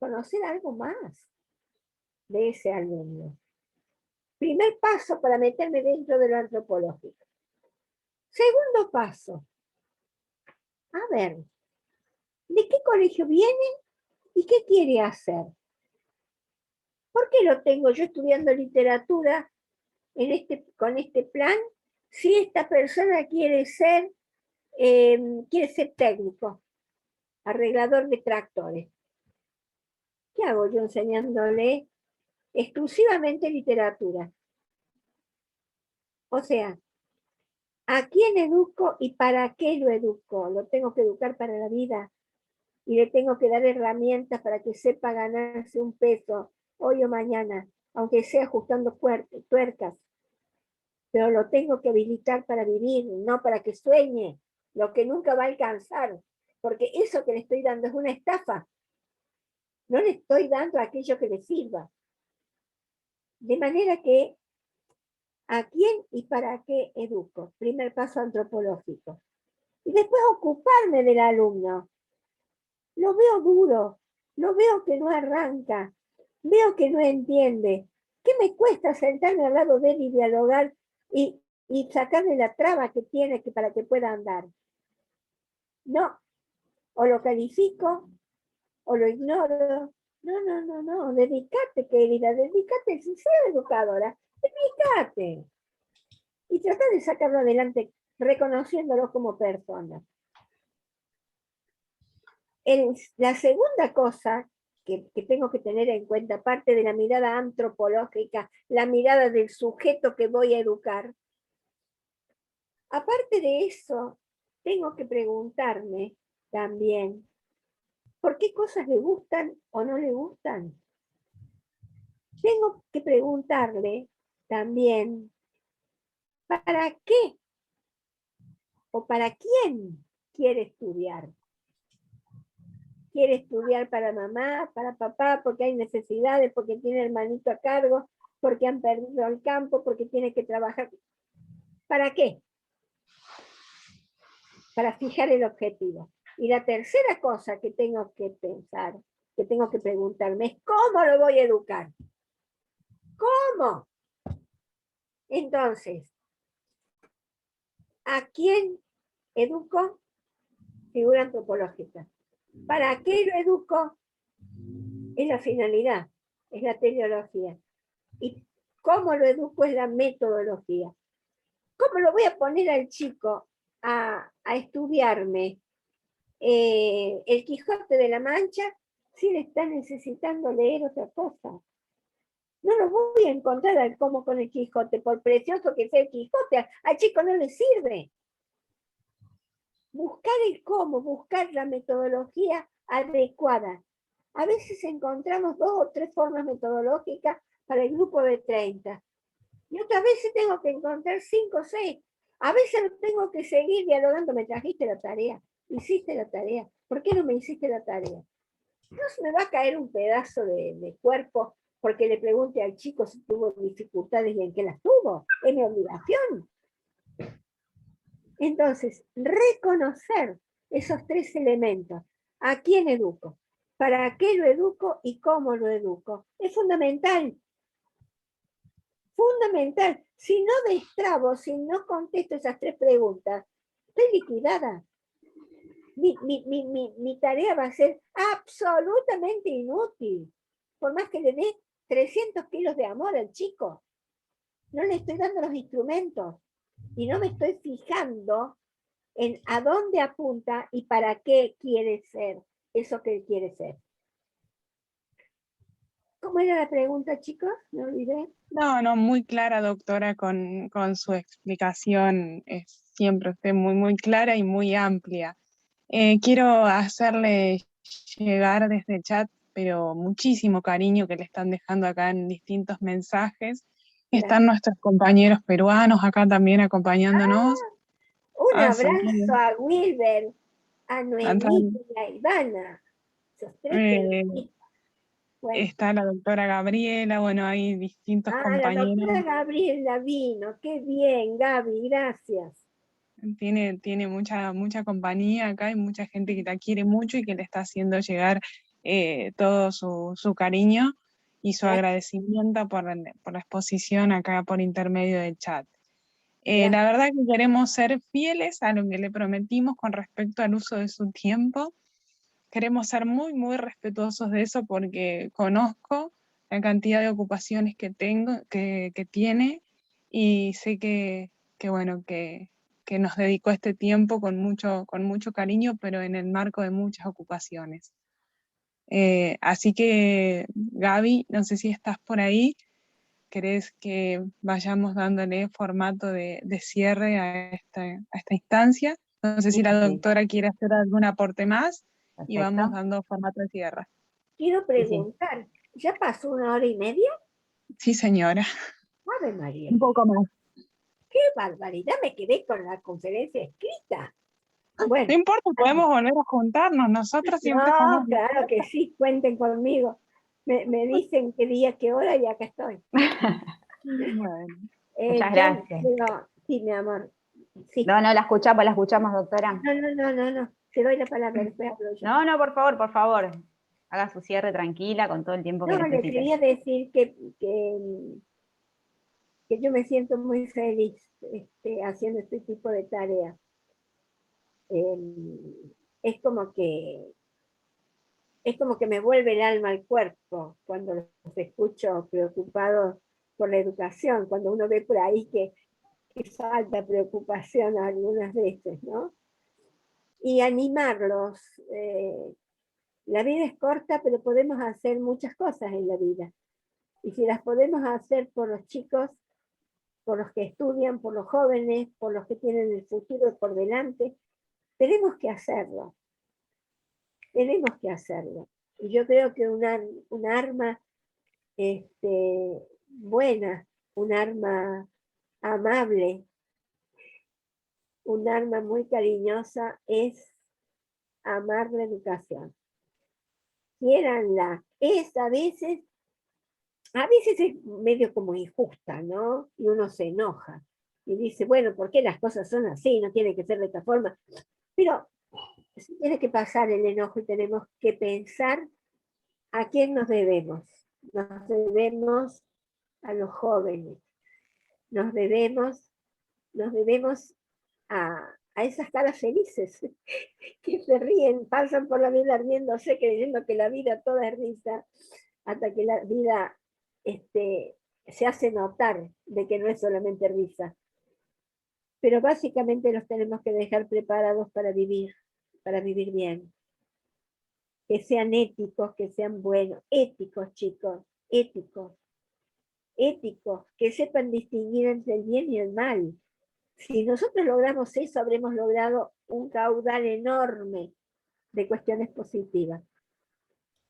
Conocer algo más de ese alumno. Primer paso para meterme dentro de lo antropológico. Segundo paso. A ver, ¿de qué colegio viene y qué quiere hacer? ¿Por qué lo tengo yo estudiando literatura con este plan si esta persona quiere ser técnico, arreglador de tractores? ¿Qué hago yo enseñándole exclusivamente literatura? O sea, ¿a quién educo y para qué lo educo? Lo tengo que educar para la vida y le tengo que dar herramientas para que sepa ganarse un peso hoy o mañana, aunque sea ajustando tuercas. Pero lo tengo que habilitar para vivir, no para que sueñe lo que nunca va a alcanzar, porque eso que le estoy dando es una estafa. No le estoy dando aquello que le sirva. De manera que, ¿a quién y para qué educo? Primer paso antropológico. Y después ocuparme del alumno. Lo veo duro, lo veo que no arranca, veo que no entiende. ¿Qué me cuesta sentarme al lado de él y dialogar y sacarle la traba que tiene para que pueda andar? No, o lo califico, o lo ignoro, No, dedícate, querida, dedícate, si sea educadora, dedícate. Y trata de sacarlo adelante reconociéndolo como persona. La segunda cosa que tengo que tener en cuenta, aparte de la mirada antropológica, la mirada del sujeto que voy a educar, aparte de eso, tengo que preguntarme también, ¿por qué cosas le gustan o no le gustan? Tengo que preguntarle también, ¿para qué o para quién quiere estudiar? ¿Quiere estudiar para mamá, para papá, porque hay necesidades, porque tiene hermanito a cargo, porque han perdido el campo, porque tiene que trabajar? ¿Para qué? Para fijar el objetivo. Y la tercera cosa que tengo que pensar, que tengo que preguntarme, es ¿cómo lo voy a educar? ¿Cómo? Entonces, ¿a quién educo? Figura antropológica. ¿Para qué lo educo? Es la finalidad, es la teleología. ¿Y cómo lo educo? Es la metodología. ¿Cómo lo voy a poner al chico a estudiarme el Quijote de la Mancha si le está necesitando leer otra cosa? No lo voy a encontrar como con el Quijote, por precioso que sea el Quijote, al chico no le sirve. Buscar el cómo, buscar la metodología adecuada. A veces encontramos 2 o 3 formas metodológicas para el grupo de 30. Y otras veces tengo que encontrar 5 o 6. A veces tengo que seguir dialogando. ¿Me trajiste la tarea? ¿Hiciste la tarea? ¿Por qué no me hiciste la tarea? No se me va a caer un pedazo de cuerpo porque le pregunte al chico si tuvo dificultades y en qué las tuvo. Es mi obligación. Entonces, reconocer esos 3 elementos. ¿A quién educo? ¿Para qué lo educo? ¿Y cómo lo educo? Es fundamental. Fundamental. Si no destrabo, si no contesto esas 3 preguntas, estoy liquidada. Mi tarea va a ser absolutamente inútil. Por más que le dé 300 kilos de amor al chico. No le estoy dando los instrumentos. Y no me estoy fijando en a dónde apunta y para qué quiere ser eso que él quiere ser. ¿Cómo era la pregunta, chicos? Me olvidé. No, muy clara, doctora, con su explicación. Es siempre usted muy clara y muy amplia. Quiero hacerle llegar desde el chat, pero muchísimo cariño que le están dejando acá en distintos mensajes. Están nuestros compañeros peruanos acá también acompañándonos. Un abrazo a Wilber, a Noemí y a Ivana. Esos 3 bueno. Está la doctora Gabriela, bueno, hay distintos compañeros. La doctora Gabriela vino, qué bien, Gaby, gracias. Tiene mucha compañía acá y mucha gente que la quiere mucho y que le está haciendo llegar todo su cariño y su agradecimiento por la exposición acá por intermedio del chat. La verdad que queremos ser fieles a lo que le prometimos con respecto al uso de su tiempo. Queremos ser muy respetuosos de eso porque conozco la cantidad de ocupaciones que tiene y sé que nos dedicó este tiempo con mucho cariño, pero en el marco de muchas ocupaciones. Así que, Gaby, no sé si estás por ahí, ¿querés que vayamos dándole formato de cierre a esta instancia? No sé si la doctora quiere hacer algún aporte más. Perfecto. Y vamos dando formato de cierre. Quiero preguntar, ¿ya pasó 1h30? Sí, señora. Ave María. Un poco más. ¡Qué barbaridad! Me quedé con la conferencia escrita. Bueno, no importa, podemos volver a juntarnos. Nosotros siempre estamos... Claro que sí, cuenten conmigo. Me dicen qué día, qué hora y acá estoy. Bueno. Muchas gracias. Sí, mi amor. Sí. No, la escuchamos, doctora. No. Te doy la palabra, después hablo yo. No, por favor. Haga su cierre tranquila con todo el tiempo que necesite. No, le quería decir que yo me siento muy feliz haciendo este tipo de tareas. Es como que es como que me vuelve el alma al cuerpo cuando los escucho preocupados por la educación, cuando uno ve por ahí que falta preocupación algunas veces, ¿no? Y animarlos. La vida es corta, pero podemos hacer muchas cosas en la vida. Y si las podemos hacer por los chicos, por los que estudian, por los jóvenes, por los que tienen el futuro por delante, tenemos que hacerlo. Tenemos que hacerlo. Y yo creo que un arma buena, un arma amable, un arma muy cariñosa es amar la educación. Quiéranla. A veces es medio como injusta, ¿no? Y uno se enoja y dice, bueno, ¿por qué las cosas son así? No tiene que ser de esta forma. Pero tiene que pasar el enojo y tenemos que pensar a quién nos debemos. Nos debemos a los jóvenes. Nos debemos a esas caras felices que se ríen, pasan por la vida riéndose, creyendo que la vida toda es risa, hasta que la vida se hace notar de que no es solamente risa. Pero básicamente los tenemos que dejar preparados para vivir bien. Que sean éticos, que sean buenos, éticos, chicos, éticos, que sepan distinguir entre el bien y el mal. Si nosotros logramos eso, habremos logrado un caudal enorme de cuestiones positivas.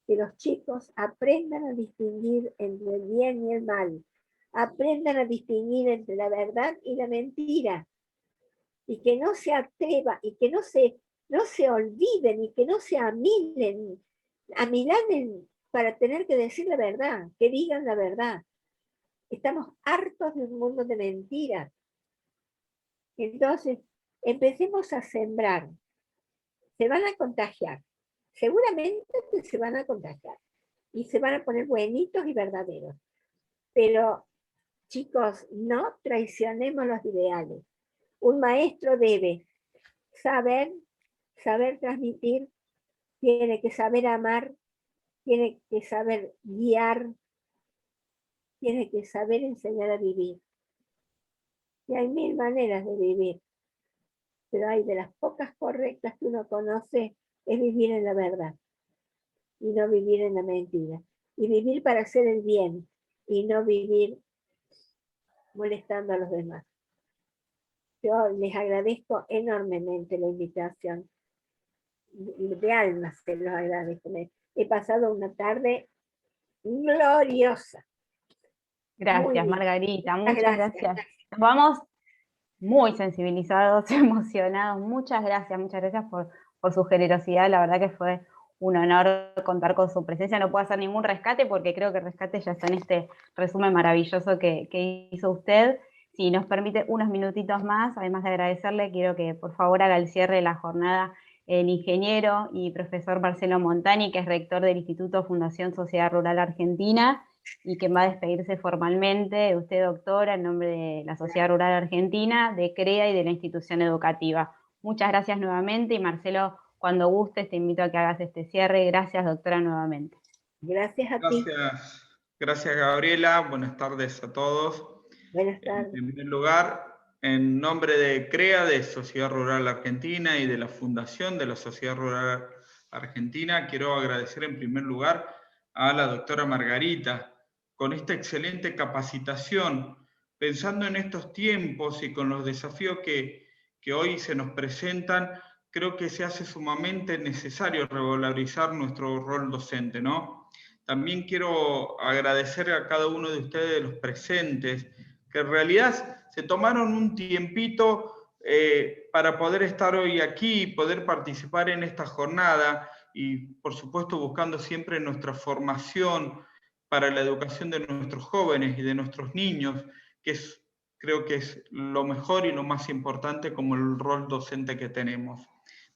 Que los chicos aprendan a distinguir entre el bien y el mal, aprendan a distinguir entre la verdad y la mentira, y que no se atrevan, y que no se olviden, y que no se amilanen para tener que decir la verdad, que digan la verdad. Estamos hartos de un mundo de mentiras. Entonces, empecemos a sembrar. Se van a contagiar. Seguramente se van a contagiar. Y se van a poner buenitos y verdaderos. Pero, chicos, no traicionemos los ideales. Un maestro debe saber transmitir, tiene que saber amar, tiene que saber guiar, tiene que saber enseñar a vivir. Y hay 1000 maneras de vivir, pero hay de las pocas correctas que uno conoce, es vivir en la verdad y no vivir en la mentira. Y vivir para hacer el bien y no vivir molestando a los demás. Yo les agradezco enormemente la invitación. De alma se los agradezco. He pasado una tarde gloriosa. Gracias, Margarita, muchas gracias. Nos vamos muy sensibilizados, emocionados. Muchas gracias por su generosidad. La verdad que fue un honor contar con su presencia. No puedo hacer ningún rescate porque creo que el rescate ya está en este resumen maravilloso que hizo usted. Si nos permite unos minutitos más, además de agradecerle, quiero que por favor haga el cierre de la jornada el ingeniero y profesor Marcelo Montani, que es rector del Instituto Fundación Sociedad Rural Argentina, y que va a despedirse formalmente. Usted, doctora, en nombre de la Sociedad Rural Argentina, de CREA y de la institución educativa. Muchas gracias nuevamente, y Marcelo, cuando gustes, te invito a que hagas este cierre. Gracias, doctora, nuevamente. Gracias a ti. Gracias, Gabriela. Buenas tardes a todos. Buenas tardes. En primer lugar, en nombre de CREA, de Sociedad Rural Argentina, y de la Fundación de la Sociedad Rural Argentina, quiero agradecer en primer lugar a la doctora Margarita con esta excelente capacitación, pensando en estos tiempos y con los desafíos que hoy se nos presentan. Creo que se hace sumamente necesario revalorizar nuestro rol docente, ¿no? También quiero agradecer a cada uno de ustedes, los presentes, que en realidad se tomaron un tiempito para poder estar hoy aquí y poder participar en esta jornada, y por supuesto buscando siempre nuestra formación para la educación de nuestros jóvenes y de nuestros niños, que creo que es lo mejor y lo más importante como el rol docente que tenemos.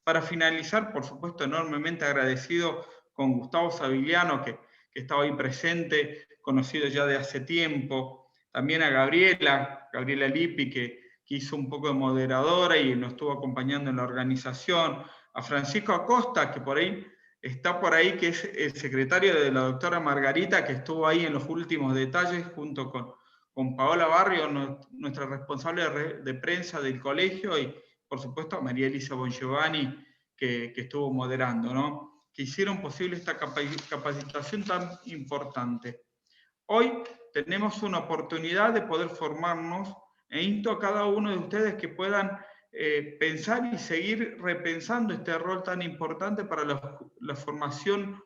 Para finalizar, por supuesto, enormemente agradecido con Gustavo Savigliano, que está hoy presente, conocido ya de hace tiempo. También a Gabriela Lippi, que hizo un poco de moderadora y nos estuvo acompañando en la organización. A Francisco Acosta, que por ahí está por ahí, que es el secretario de la doctora Margarita, que estuvo ahí en los últimos detalles junto con Paola Barrio, nuestra responsable de prensa del colegio, y por supuesto a María Elisa Bongiovanni, que estuvo moderando, ¿no? Que hicieron posible esta capacitación tan importante. Hoy tenemos una oportunidad de poder formarnos, e insto a cada uno de ustedes que puedan pensar y seguir repensando este rol tan importante para la formación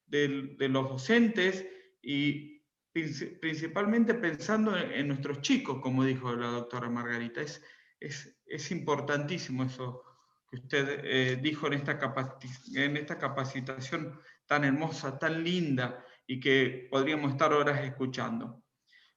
de los docentes, y principalmente pensando en nuestros chicos, como dijo la doctora Margarita. Es importantísimo eso que usted dijo en esta capacitación tan hermosa, tan linda, y que podríamos estar horas escuchando.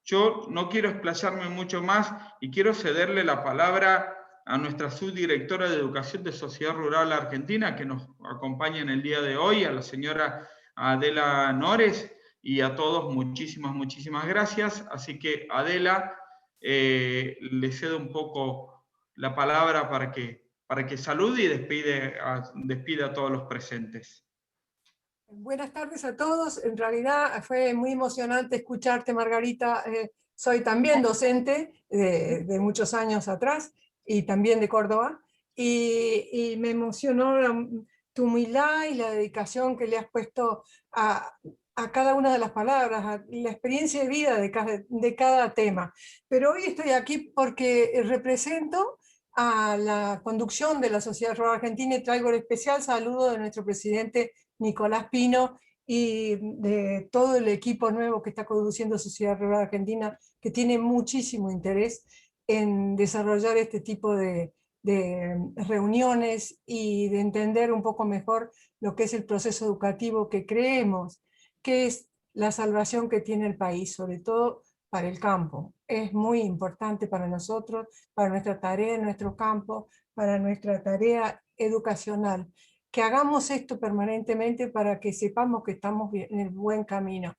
Yo no quiero explayarme mucho más y quiero cederle la palabra a nuestra subdirectora de Educación de Sociedad Rural Argentina, que nos acompaña en el día de hoy, a la señora Adela Nores, y a todos muchísimas gracias. Así que, Adela, le cedo un poco la palabra para que salude y despida a todos los presentes. Buenas tardes a todos. En realidad fue muy emocionante escucharte, Margarita. Soy también docente de muchos años atrás y también de Córdoba. Y me emocionó tu humildad y la dedicación que le has puesto a cada una de las palabras, a la experiencia de vida de cada tema. Pero hoy estoy aquí porque represento a la conducción de la Sociedad Rural Argentina y traigo el especial saludo de nuestro presidente Nicolás Pino y de todo el equipo nuevo que está conduciendo Sociedad Rural Argentina, que tiene muchísimo interés en desarrollar este tipo de reuniones y de entender un poco mejor lo que es el proceso educativo que creemos que es la salvación que tiene el país, sobre todo para el campo. Es muy importante para nosotros, para nuestra tarea en nuestro campo, para nuestra tarea educacional. Que hagamos esto permanentemente para que sepamos que estamos en el buen camino.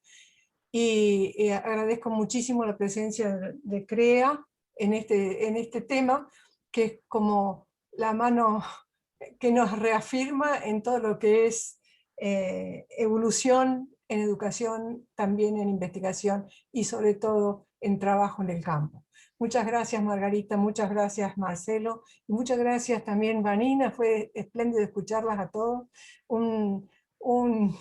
Y agradezco muchísimo la presencia de CREA en este tema, que es como la mano que nos reafirma en todo lo que es evolución en educación, también en investigación y sobre todo en trabajo en el campo. Muchas gracias, Margarita, muchas gracias, Marcelo, y muchas gracias también, Vanina. Fue espléndido escucharlas a todos. Una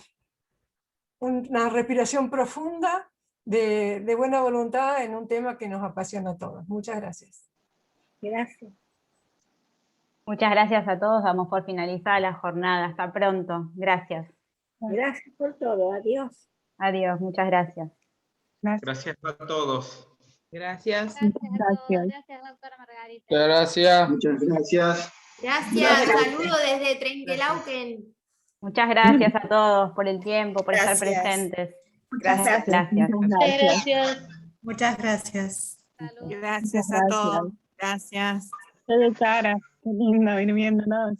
respiración profunda de buena voluntad en un tema que nos apasiona a todos. Muchas gracias. Gracias. Muchas gracias a todos. Damos por finalizada la jornada. Hasta pronto. Gracias. Gracias por todo. Adiós. Adiós. Muchas gracias. Gracias a todos. Gracias. Gracias, doctora Margarita. Gracias. Muchas gracias. Gracias, saludo desde Trenquelauquen. Muchas gracias a todos por el tiempo, por estar presentes. Gracias. Muchas gracias. Gracias a todos. Gracias. Qué de cara, qué lindo ir viéndonos.